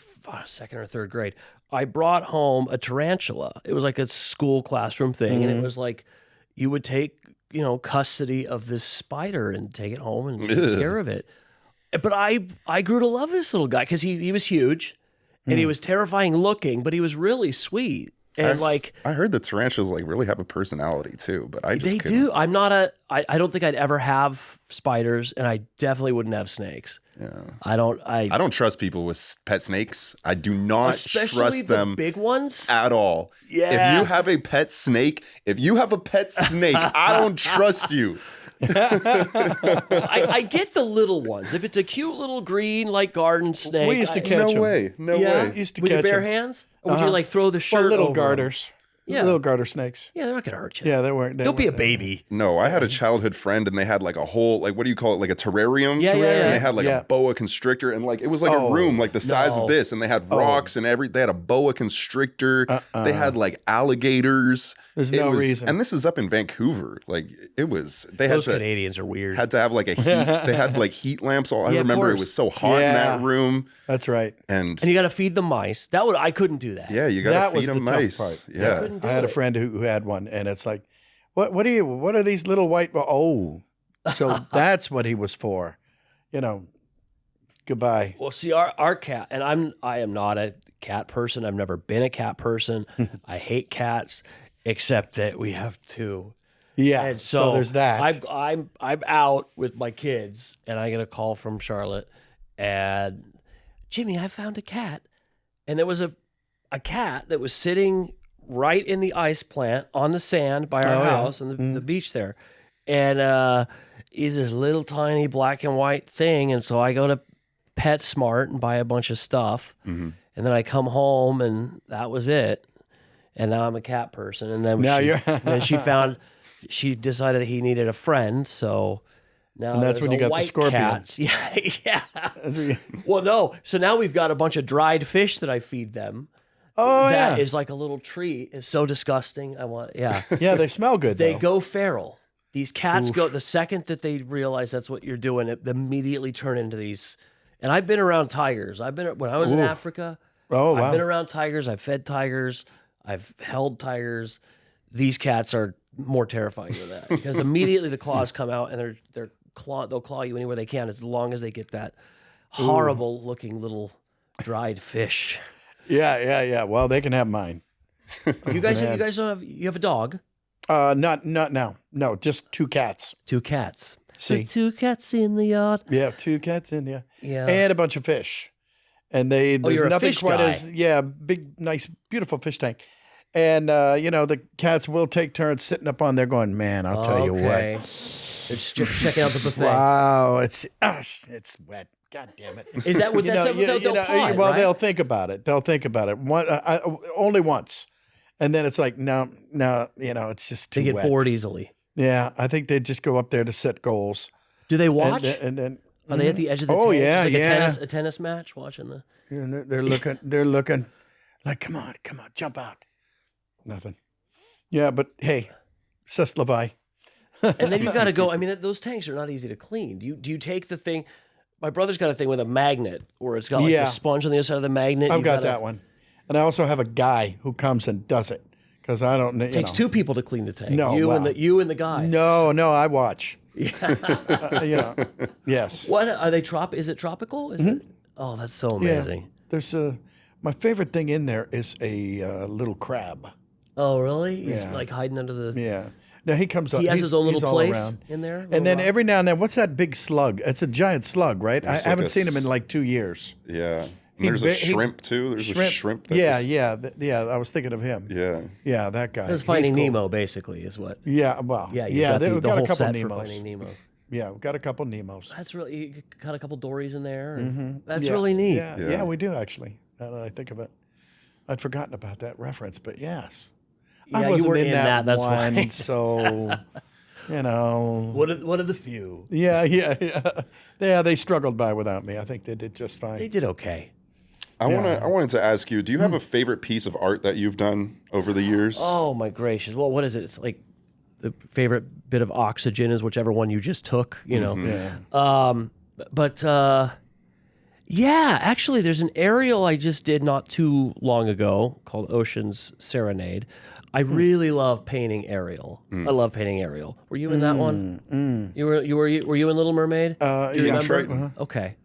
second or third grade, I brought home a tarantula. It was like a school classroom thing. And it was like, you would take, custody of this spider and take it home and take care of it. But I grew to love this little guy because he was huge and he was terrifying looking, but he was really sweet. And
I heard the tarantulas like really have a personality too, but I just
they
couldn't.
do. I'm not I don't think I'd ever have spiders, and I definitely wouldn't have snakes.
Yeah.
I
don't trust people with pet snakes. I do not
especially
trust
the
them
big ones.
at all.
Yeah.
If you have a pet snake, I don't trust you.
I get the little ones. If it's a cute little green like garden snake,
We used to catch
No
them.
way. No
yeah,
way.
Used to
with your
catch
bare
'em.
hands, or would you like throw the shirt
Well, little
over 'em?
garters.
Yeah.
Little garter snakes.
Yeah, they're not gonna hurt you.
Yeah, they weren't.
Don't be a baby.
No, I had a childhood friend and they had like a whole, like, what do you call it? Like a terrarium?
Yeah, yeah, yeah.
And they had like
Yeah.
a boa constrictor and like, it was like a room like the size
no.
of this. And they had rocks and they had a boa constrictor. They had like alligators.
There's
It
no
was-
reason.
And this is up in Vancouver. Like they
Those
had
Canadians are weird.
to have like a heat, they had like heat lamps. I
Yeah, of
remember it
course.
was so hot in
Yeah.
that room.
That's right.
And
And you got to feed the mice. I couldn't do that.
yeah, you
That
got to
was
feed
the
them
tough
nice.
part.
Yeah.
couldn't do
I had a
it.
friend who had one, and it's like, what are these little white? Oh, so that's what he was for. Goodbye.
Well, see, our cat, and I am not a cat person. I've never been a cat person. I hate cats, except that we have two.
Yeah.
And
so there's that.
I'm out with my kids, and I get a call from Charlotte, and Jimmy, I found a cat, and there was a cat that was sitting right in the ice plant on the sand by our house on the beach there, and he's this little tiny black and white thing, and so I go to PetSmart and buy a bunch of stuff, and then I come home, and that was it. And now I'm a cat person. And then then she decided that he needed a friend. So now
And that's when you got the scorpion.
Cat. Yeah. Well, no. So now we've got a bunch of dried fish that I feed them.
Oh,
That is like a little treat. It's so disgusting.
Yeah, they smell good,
They
though.
go feral. These cats go, the second that they realize that's what you're doing, it immediately turn into these. And I've been around tigers. When I was in Africa, I've been around tigers. I've fed tigers. I've held tigers. These cats are more terrifying than that because immediately the claws come out and they'll claw you anywhere they can as long as they get that horrible looking little dried fish.
Yeah. Well, they can have mine.
You guys don't have a dog?
Not now. No, just 2 cats.
2 cats.
See?
The 2 cats in the yard.
Yeah, 2 cats in there.
Yeah.
And a bunch of fish. And there's
you're a
nothing
fish
quite
guy.
big, nice, beautiful fish tank. And, the cats will take turns sitting up on there going, man, I'll tell you what.
They're just checking out the buffet.
Wow, it's wet. God damn it.
Is that what they'll paw it,
well,
right?
they'll think about it. Only once. And then it's like, no, it's just too
They get
wet.
bored easily.
Yeah, I think they just go up there to set goals.
Do they watch?
And then
Are they at the edge of the
Oh,
tank?
yeah,
Just like a tennis match watching the...
and they're looking like, come on, jump out. Nothing. Yeah, but hey, c'est la vie.
And then you've got to go. I mean, those tanks are not easy to clean. Do you take the thing? My brother's got a thing with a magnet where it's got like the sponge on the other side of the magnet.
I've got that one. And I also have a guy who comes and does it because I don't know.
It takes 2 people to clean the tank.
No,
you
wow.
and the guy.
No, I watch. Yeah. Yes.
What are they? Is it tropical? Is it? Oh, that's so amazing.
Yeah. There's my favorite thing in there is a little crab.
Oh, really? He's
Yeah.
like hiding under the.
Yeah. Now he comes up.
He has his own
he's
little
all
place
around.
in there.
And then every now and then, what's that big slug? It's a giant slug, right? I
like
haven't
a
seen him in like 2 years.
Yeah. And there's a shrimp too. There's a shrimp. That
Yeah. I was thinking of him.
Yeah.
Yeah, that guy.
It's Finding
He's cool.
Nemo, basically, is what.
Yeah, well,
Yeah,
they've
the
got a
whole
couple
set
Nemos.
for Finding Nemo.
Yeah, we've got a couple Nemos.
That's really, you got a couple Dories in there. And That's
Yeah,
really neat.
Yeah, we do actually. Now that I think of it, I'd forgotten about that reference, but yes,
Yeah,
I
you
wasn't
were
in
in
that
that's
one,
right.
so you know.
One of the few.
Yeah. They struggled by without me. I think they did just fine.
They did okay.
I wanted to ask you, do you have a favorite piece of art that you've done over the years?
Oh my gracious! Well, what is it? It's like the favorite bit of oxygen is whichever one you just took. You know.
Yeah.
But yeah, actually, there's an aerial I just did not too long ago called Ocean's Serenade. I really love painting aerial. I love painting aerial. Were you in that one? Were you in Little Mermaid? Do you remember?
Triton.
Okay.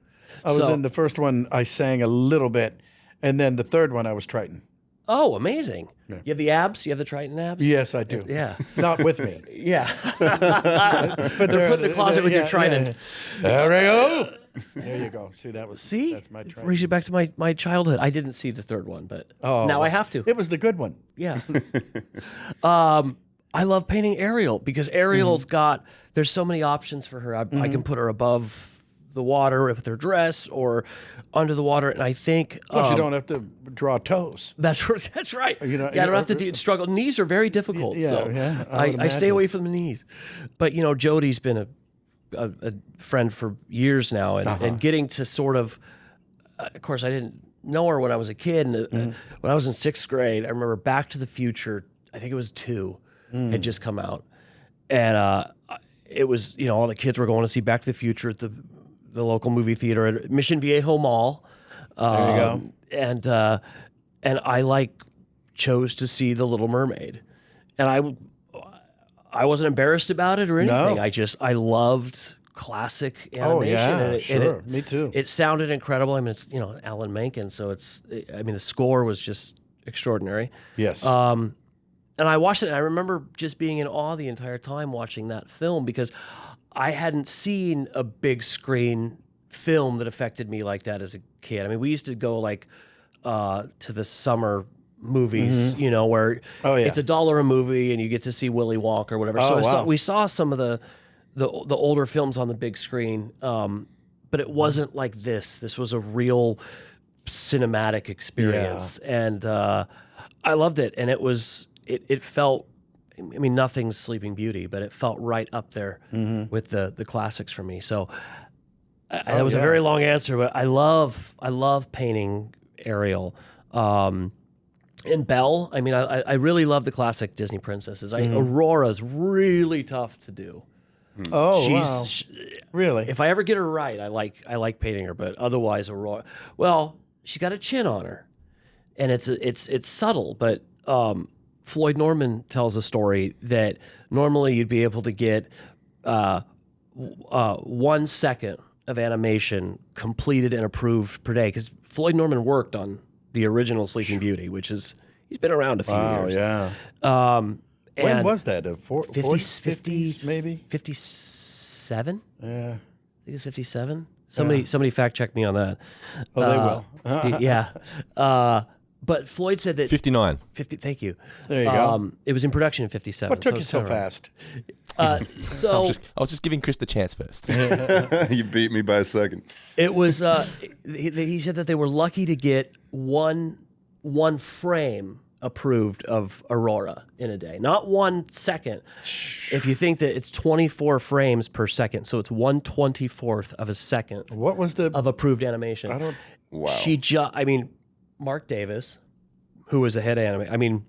I was in the first one. I sang a little bit, and then the third one I was Triton.
Oh, amazing! You have the abs. You have the Triton abs.
Yes, I do.
Yeah.
Not with me.
Yeah. But they're put in the closet with your Trident.
There we go. There you go. See, that's my Triton.
Brings you back to my childhood. I didn't see the third one, but now I have to.
It was the good one.
Yeah. I love painting Ariel because Ariel's there's so many options for her. I can put her above the water with her dress or under the water. And I think
Plus, you don't have to draw toes.
that's right.
You know,
I don't have to struggle. Knees are very difficult.
Yeah,
so
yeah, I
I
would
stay
imagine.
away from the knees. But Jody's been a friend for years now, and getting to sort of course, I didn't know her when I was a kid. And when I was in 6th grade, I remember Back to the Future, I think it was 2, had just come out. And it was, all the kids were going to see Back to the Future at the local movie theater at Mission Viejo Mall.
There you go.
And I chose to see The Little Mermaid. And I wasn't embarrassed about it or anything.
No.
I loved classic animation.
Oh, yeah,
and
sure. Me too.
It sounded incredible. I mean, it's, Alan Menken, so the score was just extraordinary.
Yes.
I watched it, and I remember just being in awe the entire time watching that film because I hadn't seen a big screen film that affected me like that as a kid. I mean, we used to go like to the summer movies, you know, where it's $1 a movie and you get to see Willy Wonka or whatever. So we saw some of the older films on the big screen, but it wasn't like this. This was a real cinematic experience, and I loved it. And it felt, I mean, nothing's Sleeping Beauty, but it felt right up there with the classics for me. So that was a very long answer, but I love painting Ariel. And Belle, I mean, I really love the classic Disney princesses. Aurora's really tough to do.
Oh, really?
If I ever get her right, I like painting her. But otherwise, Aurora, well, she got a chin on her, and it's subtle. But Floyd Norman tells a story that normally you'd be able to get 1 second of animation completed and approved per day, because Floyd Norman worked on the original Sleeping Beauty, which is, he's been around a few years.
When was that?
50s
maybe?
57?
Yeah.
I think it's 57. Somebody fact check me on that.
Oh, they will.
Yeah. But Floyd said that
59.
50. Thank you.
There you go.
It was in production in 57.
What took
so
you so fast?
So
I was just giving Chris the chance first.
You beat me by a second.
it was. He said that they were lucky to get one frame approved of Aurora in a day, not 1 second. If you think that it's 24 frames per second, so it's 1/24th of a second.
What was the
of approved animation?
I don't.
Wow.
I mean, Mark Davis, who was the head animator. I mean,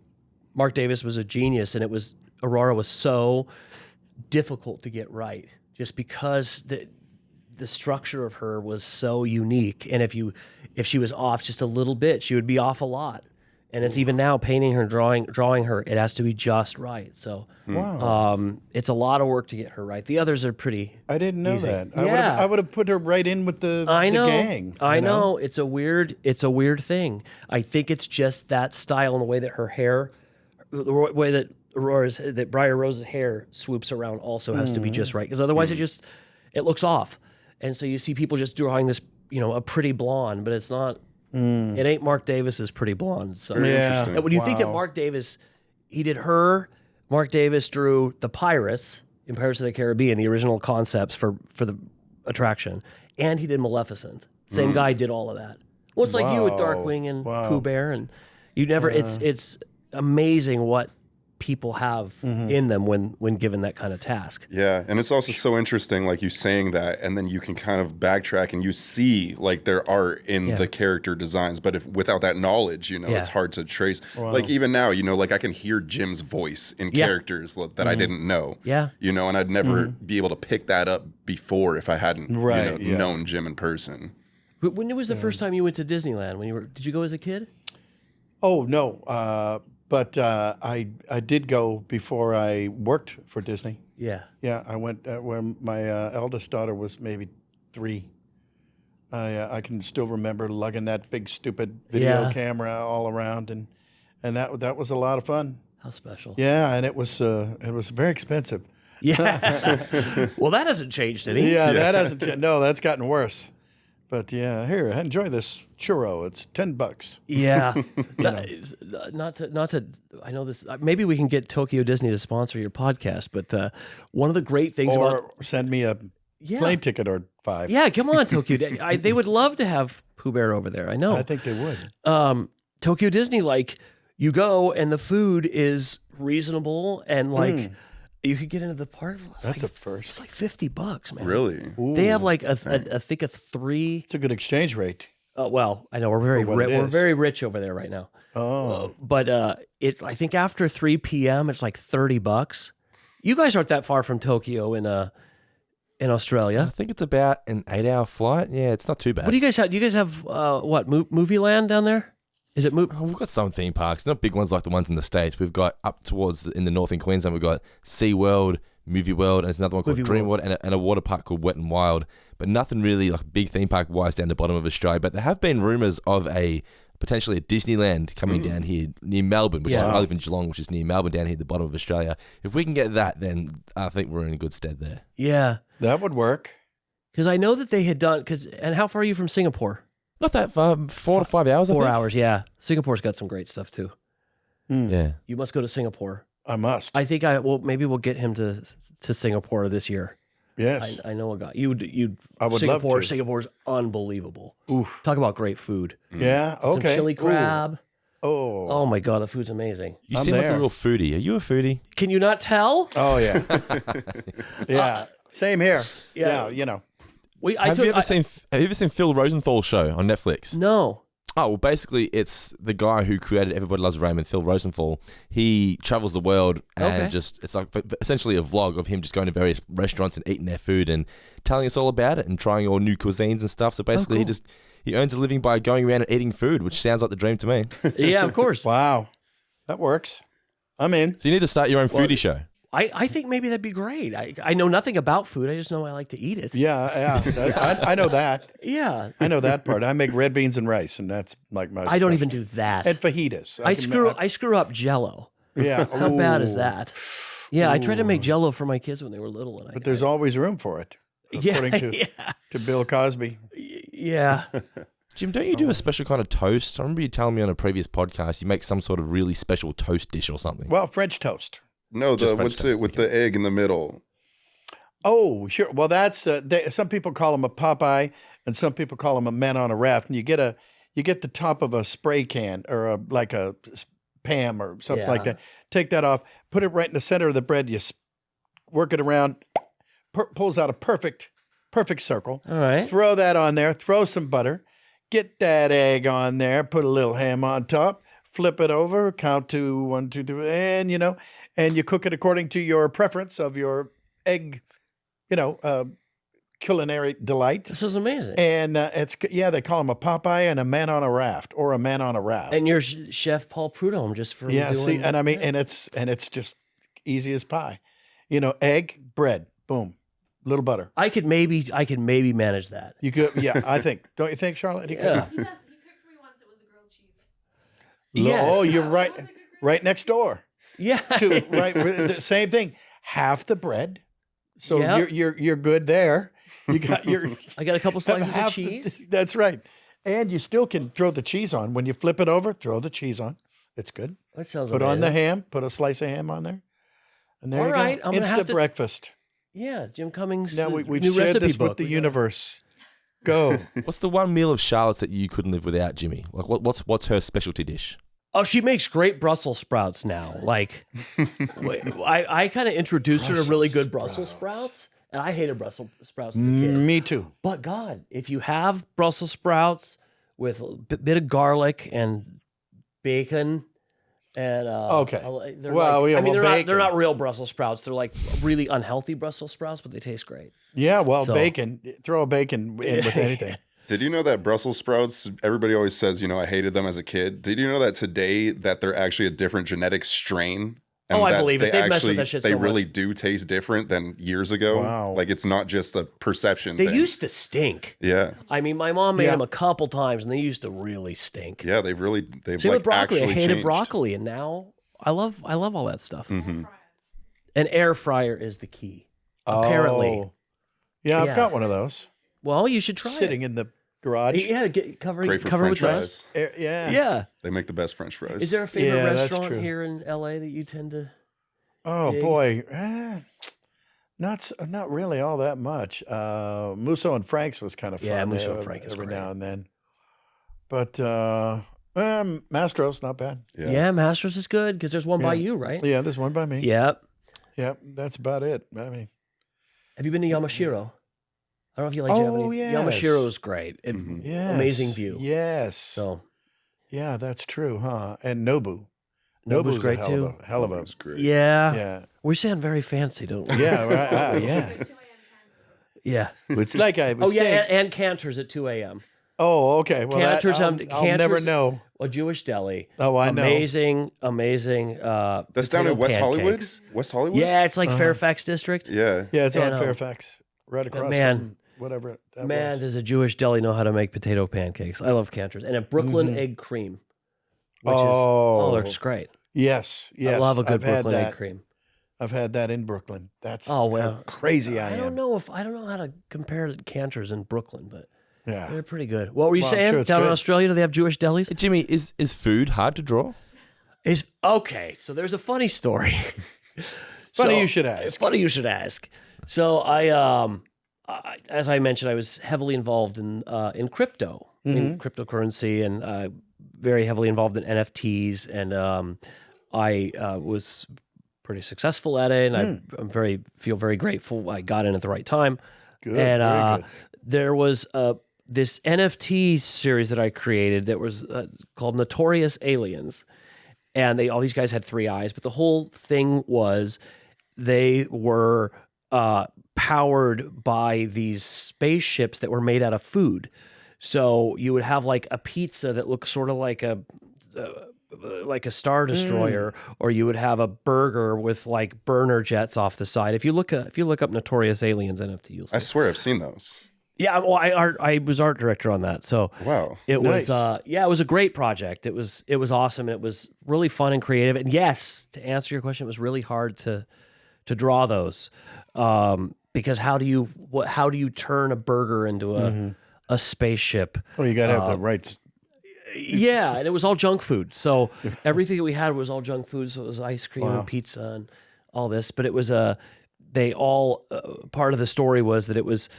Mark Davis was a genius, and Aurora was so difficult to get right, just because the structure of her was so unique. And if she was off just a little bit, she would be off a lot. And it's even now painting her, drawing her, it has to be just right. So it's a lot of work to get her right. The others are pretty.
I didn't know
easy.
that.
Yeah.
I would have put her right in with the gang.
I know. It's a weird thing. I think it's just that style and the way that her hair, the way that Briar Rose's hair swoops around also has to be just right. Because otherwise it looks off. And so you see people just drawing this, a pretty blonde, but it's not. It ain't Mark Davis's pretty blonde. So
interesting.
When you think that Mark Davis, he did her, Mark Davis drew the pirates in Pirates of the Caribbean, the original concepts for the attraction, and he did Maleficent. Same guy did all of that. Well, it's like you with Darkwing and Pooh Bear, and you never. It's amazing what people have in them when given that kind of task.
Yeah, and it's also so interesting, like you saying that, and then you can kind of backtrack and you see like their art in the character designs. But without that knowledge, it's hard to trace. Like even now, like I can hear Jim's voice in characters that I didn't know.
Yeah,
and I'd never be able to pick that up before if I hadn't known Jim in person.
When was the first time you went to Disneyland? Did you go as a kid?
Oh no. But I did go before I worked for Disney.
Yeah.
Yeah, I went when my eldest daughter was maybe 3. I can still remember lugging that big stupid video camera all around, and that was a lot of fun.
How special.
Yeah, and it was very expensive.
Yeah. Well, that hasn't changed any.
Yeah, that hasn't changed. No, that's gotten worse. But yeah, here, enjoy this churro. It's $10.
Yeah. Not to. I know this. Maybe we can get Tokyo Disney to sponsor your podcast. But one of the great things
or send me a plane ticket or 5.
Yeah, come on, Tokyo. They would love to have Pooh Bear over there. I know.
I think they would.
Tokyo Disney, like you go and the food is reasonable and like. You could get into the park.
That's a first.
It's like $50, man.
Really?
Ooh.
They have like I think a 3.
It's a good exchange rate.
Well, I know we're very rich over there right now.
Oh,
but it's I think after 3 p.m. it's like $30. You guys aren't that far from Tokyo in Australia.
I think it's about an 8-hour flight. Yeah, it's not too bad.
What do you guys have? Do you guys have what Movie Land down there? Is it
We've got some theme parks, not big ones like the ones in the States. We've got up towards in the north in Queensland, we've got SeaWorld, Movie World, and there's another one called Dream World, and a water park called Wet and Wild. But nothing really like big theme park wise down the bottom of Australia. But there have been rumours of a potentially a Disneyland coming down here near Melbourne, which is, I live in Geelong, which is near Melbourne down here at the bottom of Australia. If we can get that, then I think we're in good stead there.
Yeah.
That would work.
Because I know that they had done, and how far are you from Singapore?
Not that far, 4 to 5 hours, I
4
think.
hours, yeah. Singapore's got some great stuff too.
Yeah.
You must go to Singapore.
I must.
I think maybe we'll get him to Singapore this year.
Yes.
I know a guy. You'd
I would
Singapore,
love to.
Singapore's unbelievable.
Oof.
Talk about great food.
Yeah.
Some
Okay.
chili crab.
Oh.
Oh my God, the food's amazing.
You
I'm
seem like
there.
a real foodie. Are you a foodie?
Can you not tell?
Oh yeah. Yeah. Same here.
Yeah.
Yeah. You know.
Have you ever seen Phil Rosenthal's show on Netflix?
No.
Oh, well, basically, it's the guy who created Everybody Loves Raymond, Phil Rosenthal. He travels the world and it's like essentially a vlog of him just going to various restaurants and eating their food and telling us all about it and trying all new cuisines and stuff. So basically,
cool.
he earns a living by going around and eating food, which sounds like the dream to me.
Yeah, of course.
Wow. That works. I'm in.
So you need to start your own foodie show.
I think maybe that'd be great. I know nothing about food. I just know I like to eat it.
Yeah. Yeah. I know that.
Yeah.
I know that part. I make red beans and rice, and that's like my.
I don't
special.
even do that.
And fajitas.
I screw up Jello.
Yeah.
How bad is
Ooh.
that? Yeah, I tried to make Jello for my kids when they were little, and
But there's always room for it, according to Bill Cosby.
yeah.
Jim, don't you do a special kind of toast? I remember you telling me on a previous podcast you make some sort of really special toast dish or something.
Well, French toast.
No,
Just French
what's
toast,
it with the egg in the middle?
Oh, sure. Well, that's some people call them a Popeye, and some people call them a man on a raft. And you get the top of a spray can or like a Pam or something like
Yeah.
that. Take that off, put it right in the center of the bread. You work it around, pulls out a perfect circle.
All right.
Throw that on there. Throw some butter. Get that egg on there. Put a little ham on top. Flip it over. Count to 1, 2, 3, and you cook it according to your preference of your egg. Culinary delight.
This is amazing.
And they call him a Popeye and a man on a raft or a man on a raft.
And you're Chef Paul Prudhomme just for doing.
See, and I mean, and it's just easy as pie. Egg, bread, boom, little butter.
I could maybe manage that.
You could, yeah, I think. Don't you think, Charlotte? You could?
Yeah.
He cooked for me once. It was a grilled cheese.
Yes.
Oh, you're right next door.
Yeah.
Right, the same thing. Half the bread, so
Yep.
you're good there. You got your.
I got a couple slices of
half
cheese.
That's right. And you still can throw the cheese on. When you flip it over, throw the cheese on. It's good.
That sounds
Put on the
amazing.
ham. Put a slice of ham on there. And there
All
you
right,
go.
I'm gonna
Instant
have to-
breakfast.
Yeah, Jim Cummings.
Now we've
new
shared
recipe
this
book.
with the
We got-
universe. Go.
What's the one meal of Charlotte's that you couldn't live without, Jimmy? Like, what's her specialty dish?
Oh, she makes great Brussels sprouts now. Like, I kind of introduced her to really good Brussels sprouts, and I hated Brussels sprouts as a kid.
Me too.
But God, if you have Brussels sprouts with a bit of garlic and bacon, and
Okay.
they're
Well,
like,
yeah,
I mean,
well,
they're not real Brussels sprouts. They're like really unhealthy Brussels sprouts, but they taste great.
Yeah, well,
So-
bacon. Throw a bacon in with anything.
Did you know that Brussels sprouts, everybody always says, I hated them as a kid. Did you know that today that they're actually a different genetic strain?
Oh, I
that
believe it.
they
They've messed with
actually-
that shit
They
so
really
much.
do taste different than years ago.
Wow.
Like it's not just a perception
They
thing.
used to stink.
Yeah.
I mean, my mom made
Yeah.
them a couple times, and they used to really stink.
Yeah, they've
Same
like
with broccoli. I
actually
hated
changed.
broccoli, and now I love all that stuff.
Mm-hmm.
An air fryer is the key. Apparently.
Oh. Yeah, I've
Yeah.
got one of those
well, you should try
sitting
it.
in the garage.
Yeah,
Great for
cover
French
with
fries.
us.
Yeah.
Yeah.
They make the best French fries.
Is there a favorite
Yeah, that's
restaurant
true.
here in LA that you tend to?
Oh
Dig.
boy, not really all that much. Musso and Frank's was kind of fun.
Yeah, Musso and Frank is
every
great.
now and then. But Mastro's not bad.
Yeah, Masters is good because there's one by
Yeah.
you, right?
Yeah, there's one by me.
Yep.
Yeah, that's about it. I mean,
Have you been to Yamashiro? I don't know if you like
Oh,
Japanese.
yes.
Yamashiro is great.
yes,
Amazing view.
Yes.
So
Yeah, that's true, huh? And Nobu.
Nobu's
a
great
hell
too.
Of a, hell of a.
It's great.
Yeah.
Yeah.
We sound very fancy, don't we?
Yeah. Right. Yeah.
Yeah.
It's like I was
Oh yeah,
saying.
and Cantor's at 2 a.m.
Oh, okay. Well,
Cantor's
I'll
Cantor's,
never know.
A Jewish deli.
Oh, I know.
Amazing.
That's down
potato
in West Hollywood?
pancakes.
West Hollywood?
Yeah, it's like Fairfax District.
Yeah.
Yeah, it's on
And,
Fairfax, right across
man.
from whatever that
Man,
was.
does a Jewish deli know how to make potato pancakes? I love Cantor's and a Brooklyn egg cream, which it's great.
Yes, yes.
I love a good
I've had
Brooklyn egg
that.
cream.
I've had that in Brooklyn. That's
Oh,
how
well,
crazy I
I
am.
don't know how to compare to Cantor's in Brooklyn, but
Yeah.
they're pretty good. What were you
Well, I'm
saying?
sure it's
Down in
good.
Australia, do they have Jewish delis?
Hey, Jimmy, is food hard to draw?
Is okay. So there's a funny story.
Funny you should ask.
Funny you should ask. So I as I mentioned, I was heavily involved in crypto, in cryptocurrency, and very heavily involved in NFTs, and I was pretty successful at it, and I'm feel very grateful I got in at the right time.
Good,
And
very good.
there was this NFT series that I created that was called Notorious Aliens, and all these guys had 3 eyes, but the whole thing was they were powered by these spaceships that were made out of food. So you would have like a pizza that looks sort of like a Star Destroyer, or you would have a burger with like burner jets off the side. If you look up Notorious Aliens NFT, you'll see.
I swear I've seen those.
Yeah, well, I was art director on that, so
Wow.
it
Nice.
was it was a great project. It was awesome, and it was really fun and creative. And yes, to answer your question, it was really hard to draw those because how do you turn a burger into a spaceship?
Well, you got to have the right.
Yeah, and it was all junk food. So everything that we had was all junk food. So it was ice cream and pizza and all this. But it was they all part of the story was that it was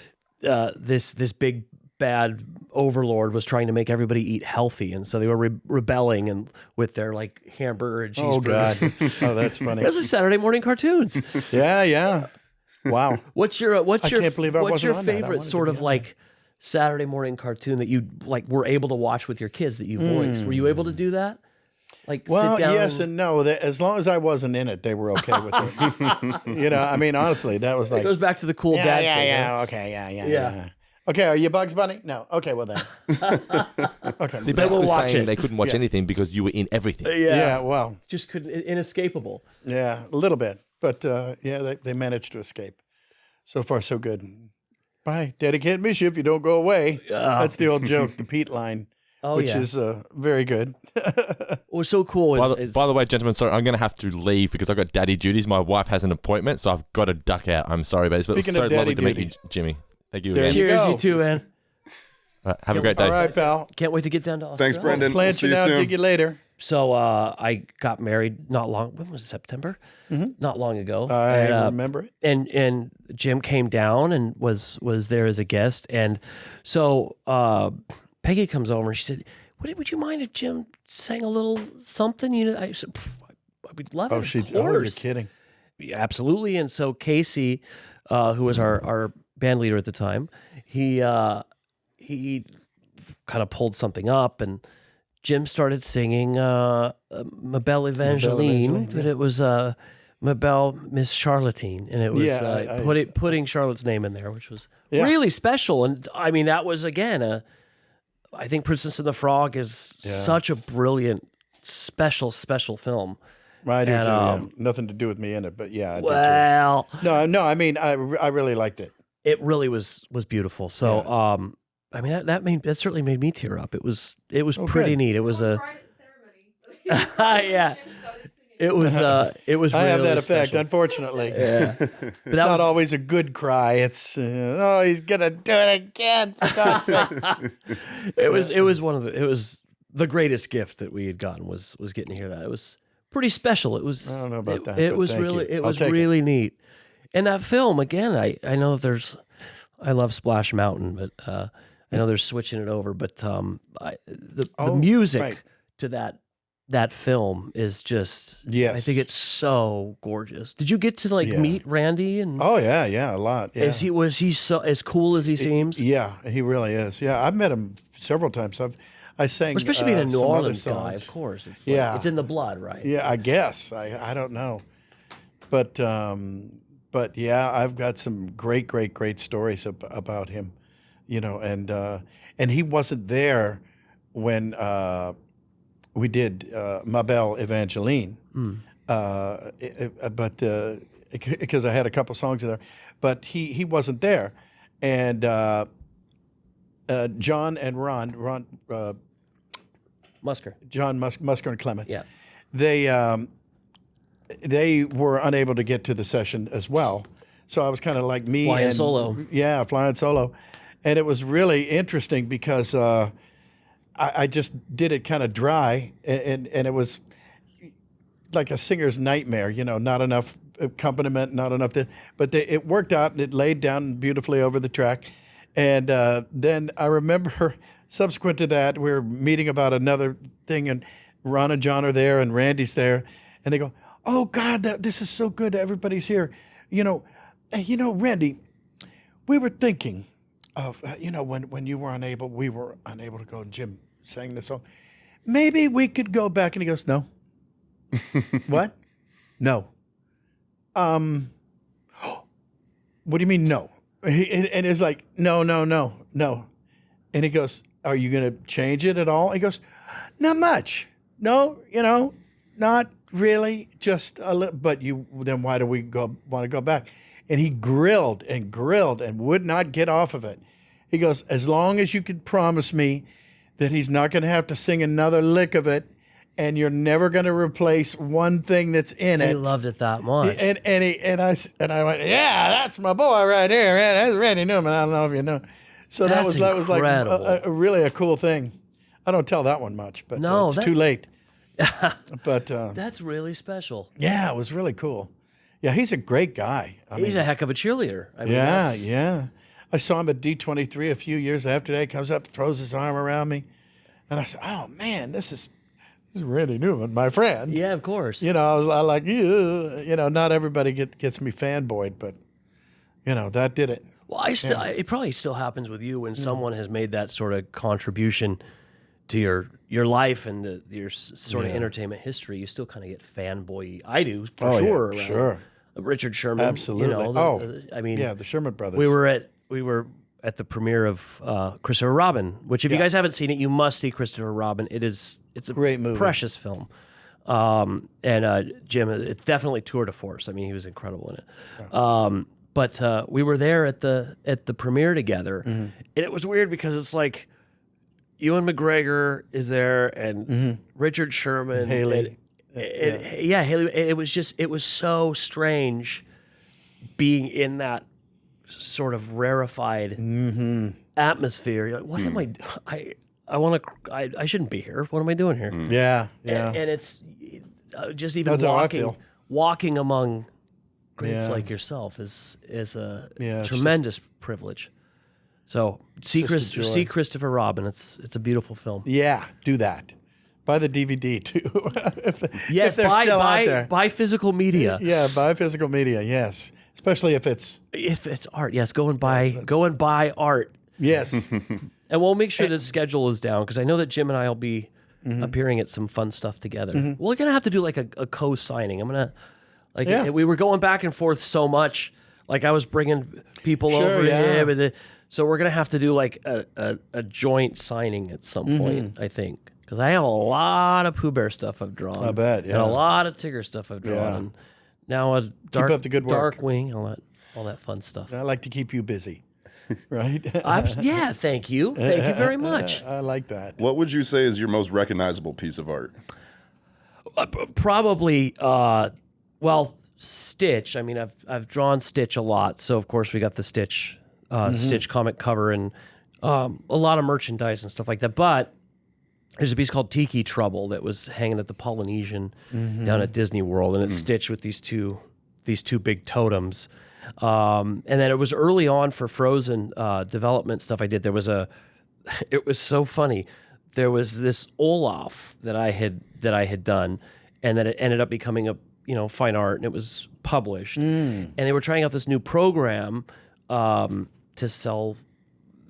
this big bad overlord was trying to make everybody eat healthy, and so they were rebelling and with their like hamburger and cheeseburger.
Oh God! Oh, that's funny.
Those are Saturday morning cartoons.
Yeah. Wow.
What's your
can't believe I
what's your
wasn't on that. I
favorite
wanted to
sort
be
of
on
like Saturday morning cartoon that you like were able to watch with your kids that you voiced? Were you able to do that? Like
Well,
sit down
yes and no. As long as I wasn't in it, they were okay with it. I mean, honestly, that was
it
like.
goes back to the cool dad thing.
Yeah. Okay.
Yeah.
Yeah. Okay. Are you Bugs Bunny? No. Okay. Well then. Okay.
So you're
But we'll
basically
watch
saying
it.
they couldn't watch anything because you were in everything.
Yeah. Well.
Just couldn't inescapable.
Yeah. A little bit, but they managed to escape. So far, so good. Bye, Daddy can't miss you if you don't go away. That's the old joke, the Pete line, which is very good.
What's so cool
By the way, gentlemen, sorry, I'm going to have to leave because I've got daddy duties. My wife has an appointment, so I've got to duck out. I'm sorry, babes, but it's
Speaking
so
of
lovely
daddy
to meet you,
duties.
Jimmy. Thank you
There
again.
you
cheers,
go.
you too, man.
All right, have a great day.
All right, pal.
Can't wait to get down to Australia.
Thanks, Brendan. We'll
Plant
see
you
you
now,
soon.
dig you later.
So I got married not long. When was it? September? Not long ago.
I
And,
remember it.
and Jim came down and was there as a guest, and so Peggy comes over and she said, "Would you mind if Jim sang a little something?" I said, "I would love it." Of
You're
course.
kidding.
Yeah, absolutely. And so Casey, who was our band leader at the time, he kind of pulled something up, and Jim started singing Mabel Evangeline, but it was Mabel Miss Charlatine, and it was putting Charlotte's name in there, which was really special. And I mean, that was again I think Princess and the Frog is such a brilliant, special film.
I do
And,
too, Nothing to do with me in it, but yeah. I did too.
Well,
No. I mean, I really liked it.
it really was beautiful. So, I mean, that certainly made me tear up. It was pretty
good.
neat. It was a
Cried at the ceremony.
yeah.
Jim started singing.
It was.
I have
really
that effect,
special.
unfortunately.
Yeah, but
It's
that
not
was
always a good cry. It's he's gonna do it again. For God's sake.
it was the greatest gift that we had gotten was getting to hear that. It was pretty special. It was.
I don't know about that,
It
but
was
thank
really.
you.
It
I'll
was
take it.
really neat. And that film again. I know there's. I love Splash Mountain, but I know they're switching it over. But the music
right.
to that film is just.
Yes.
I think it's so gorgeous. Did you get to meet Randy and?
Oh yeah, a lot. Yeah.
Was he so as cool as he seems?
Yeah, he really is. Yeah, I've met him several times. I sang,
Especially being a New
some other
Orleans guy,
songs.
of course. It's
Yeah.
it's in the blood, right?
Yeah, I guess. I don't know, but yeah, I've got some great stories about him, and he wasn't there when we did Mabel Evangeline, but because I had a couple songs in there, but he wasn't there, and John and Ron
Musker.
John Musker and Clements.
Yeah.
They were unable to get to the session as well. So I was kind of like me
Flying
and
solo.
Yeah, flying solo. And it was really interesting because I just did it kind of dry, and it was like a singer's nightmare, not enough accompaniment, not enough but it worked out, and it laid down beautifully over the track. And then I remember subsequent to that, we were meeting about another thing, and Ron and John are there, and Randy's there, and they go, "Oh God, this is so good. Everybody's here. Randy, we were thinking of when you were unable, we were unable to go, and Jim sang this song. Maybe we could go back." And he goes, "No." "What? No." What do you mean no? And it's like, no. And he goes, "Are you going to change it at all?" He goes, "Not much. No, not really, just a little. But then why do we want to go back?" And he grilled and would not get off of it. He goes, "As long as you could promise me that he's not going to have to sing another lick of it, and you're never going to replace one thing that's in it."
He loved it that much.
And I went, "Yeah, that's my boy right here, man. That's Randy Newman. I don't know if you know." So that was like a really a cool thing. I don't tell that one much, but
No,
it's too late. But
That's really special.
yeah, it was really cool. Yeah, he's a great guy.
He's a heck of a cheerleader. I mean,
Yeah,
that's-
yeah. I saw him at D23 a few years after that. He comes up, throws his arm around me, and I said, "Oh man, this is Randy Newman, my friend."
Yeah, of course.
I was like, "Yeah." Not everybody gets me fanboyed, but that did it.
Well, it probably still happens with you when someone has made that sort of contribution to your life and your sort of entertainment history. You still kind of get fanboy. I do for sure.
Yeah,
around
sure.
Richard Sherman.
Absolutely.
I mean,
Yeah, the Sherman Brothers.
we were at the premiere of Christopher Robin, which if you guys haven't seen it, you must see Christopher Robin. It's a
Great movie.
precious film. And Jim, it's definitely tour de force. I mean, he was incredible in it. But we were there at the premiere together, and it was weird because it's like Ewan McGregor is there and Richard Sherman,
Haley.
Haley. It was so strange being in that sort of rarefied atmosphere. You're like, what am I shouldn't be here. What am I doing here?
Yeah.
And it's just even
That's how I feel.
walking among greats
Yeah.
like yourself is a
it's
tremendous privilege. So see
just a joy.
see Christopher Robin. It's a beautiful film.
Yeah, do that. Buy the DVD too. if
Yes,
they're still out there.
buy physical media.
Yeah, buy physical media. Yes, especially if it's
If it's art, yes, go and buy art.
yes.
And we'll make sure the schedule is down because I know that Jim and I will be appearing at some fun stuff together. We're gonna have to do like a co-signing. I'm gonna
Yeah.
we were going back and forth so much. Like I was bringing people
Sure,
over to
yeah.
him, so we're gonna have to do like a joint signing at some point. I think because I have a lot of Pooh Bear stuff I've drawn.
I bet,
and
yeah.
a lot of Tigger stuff I've drawn.
Yeah.
And now a
up the good work.
Darkwing, all that fun stuff.
I like to keep you busy, right?
Yeah, thank you very much.
I like that.
What would you say is your most recognizable piece of art?
Probably, Stitch. I mean, I've drawn Stitch a lot, so of course we got the Stitch Stitch comic cover and a lot of merchandise and stuff like that. But there's a piece called Tiki Trouble that was hanging at the Polynesian down at Disney World, and it's stitched with these two big totems. And then it was early on for Frozen development stuff I did. It was so funny. There was this Olaf that I had done, and then it ended up becoming a fine art, and it was published. And they were trying out this new program to sell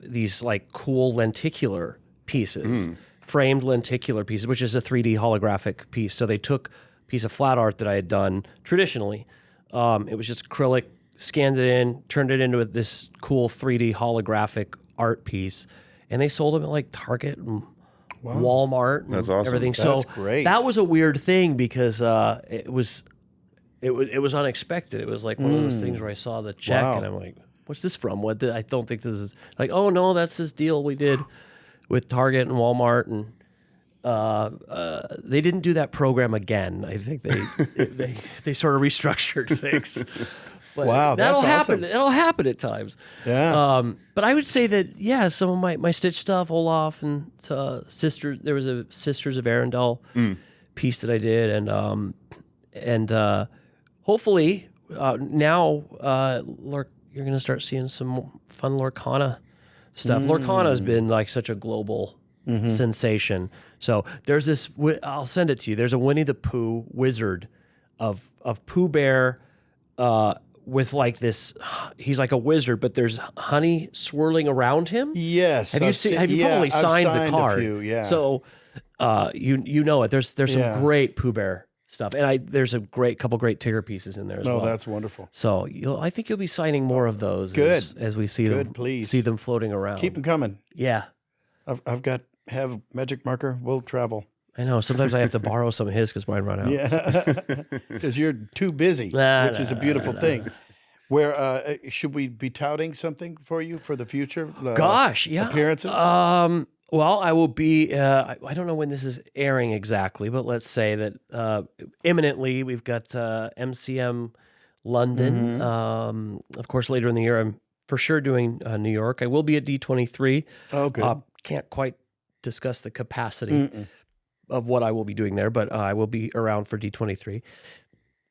these like cool lenticular pieces, framed lenticular pieces, which is a 3D holographic piece. So they took a piece of flat art that I had done traditionally. It was just acrylic, scanned it in, turned it into this cool 3D holographic art piece, and they sold them at like Target and Walmart and
That's awesome.
everything.
That's
So
great.
that was a weird thing because it was unexpected. It was like one of those things where I saw the check
Wow.
and I'm like, what's this from? I don't think this is like, oh no, that's this deal we did with Target and Walmart, and they didn't do that program again. I think they sort of restructured things. But
Wow,
that'll
that's
happen.
awesome.
It'll happen at times.
Yeah.
But I would say that some of my Stitch stuff, Olaf and Sisters. There was a Sisters of Arendelle piece that I did, and hopefully now you're going to start seeing some fun Lorcana stuff. Lorcana's been like such a global sensation. So there's this. I'll send it to you. There's a Winnie the Pooh wizard of Pooh Bear. With like this, he's like a wizard, but there's honey swirling around him.
Yes.
Have you probably
I've
signed the
a
card?
few, yeah.
So, you know it. There's some great Pooh Bear stuff, and there's a couple great Tigger pieces in there as well.
Oh, that's wonderful.
So I think you'll be signing more of those.
Good.
As we see
Good,
them,
please.
see them floating around.
Keep them coming.
Yeah,
Have magic marker. We'll travel.
I know. Sometimes I have to borrow some of his because mine run out.
Yeah, because you're too busy, which is a beautiful thing. Where should we be touting something for you for the future?
Gosh, yeah.
Appearances?
Well, I will be. I don't know when this is airing exactly, but let's say that imminently we've got MCM London. Of course, later in the year, I'm for sure doing New York. I will be at D23.
Oh, good.
Can't quite discuss the capacity of what I will be doing there, but I will be around for D23.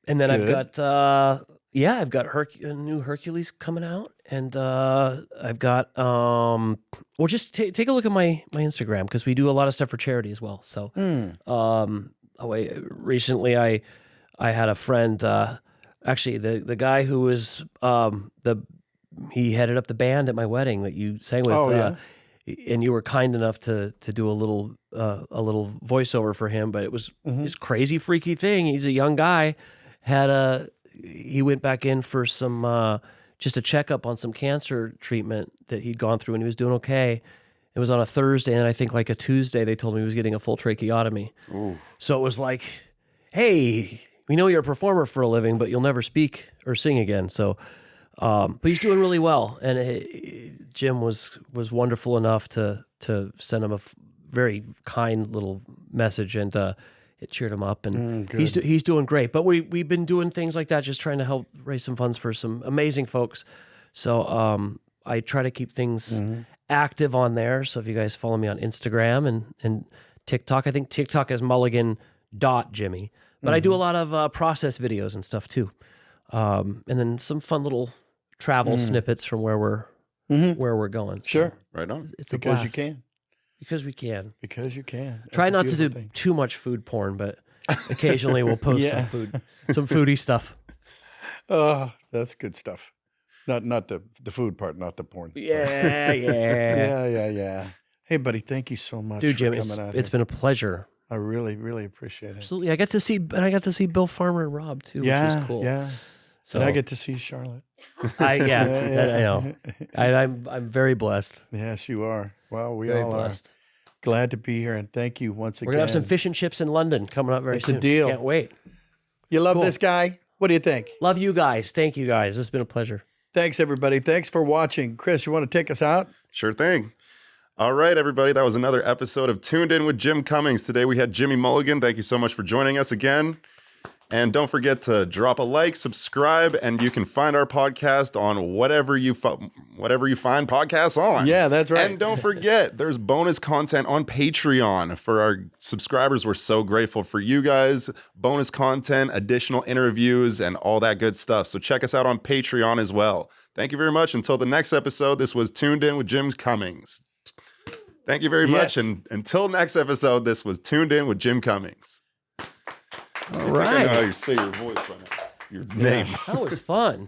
And then
Good.
I've got I've got a new Hercules coming out, and I've got just take a look at my Instagram because we do a lot of stuff for charity as well. So recently I had a friend, actually the guy who was he headed up the band at my wedding that you sang with.
Oh, yeah.
And you were kind enough to do a little voiceover for him, but it was this crazy freaky thing. He's a young guy, he went back in for some just a checkup on some cancer treatment that he'd gone through, and he was doing okay. It was on a Thursday, and I think like a Tuesday they told me he was getting a full tracheotomy. Ooh. So it was like, hey, we know you're a performer for a living, but you'll never speak or sing again. So. But he's doing really well, and Jim was wonderful enough to send him a very kind little message, and it cheered him up, and he's doing great. But we've been doing things like that, just trying to help raise some funds for some amazing folks. So I try to keep things active on there. So if you guys follow me on Instagram and TikTok, I think TikTok is Mulligan.Jimmy, but I do a lot of process videos and stuff too. And then some fun little travel snippets from where we're going.
Sure.
So
Right on.
it's a
Because
blast.
you can.
Because we can.
Because you can. That's
Try
a
not to do
beautiful thing.
too much food porn, but occasionally we'll post
Yeah.
some foodie stuff.
Oh, that's good stuff. Not the food part, not the porn.
Yeah.
Yeah. Hey, buddy, thank you so much.
Dude, Jim,
for coming out
it's
here.
been a pleasure.
I really, really appreciate it.
Absolutely. I got to see Bill Farmer and Rob too, which is cool.
Yeah.
So
And I get to see Charlotte.
I know. I'm very blessed.
Yes, you are. Well, we
Very
all
blessed.
are. Glad to be here, and thank you once again.
We're gonna have some fish and chips in London coming up very
It's a
soon.
deal.
Can't wait.
You love
Cool.
this guy? What do you think?
Love you guys. Thank you guys. This has been a pleasure.
Thanks, everybody. Thanks for watching. Chris, you want to take us out?
Sure thing. All right, everybody. That was another episode of Tuned In with Jim Cummings. Today we had Jimmy Mulligan. Thank you so much for joining us again. And don't forget to drop a like, subscribe, and you can find our podcast on whatever you find podcasts on.
Yeah, that's right.
And don't forget, there's bonus content on Patreon for our subscribers. We're so grateful for you guys. Bonus content, additional interviews, and all that good stuff. So check us out on Patreon as well. Thank you very much. Until the next episode, this was Tuned In with Jim Cummings. Thank you very much. And until next episode, this was Tuned In with Jim Cummings.
All
I know how
right.
you say your voice right now. Your name.
That was fun.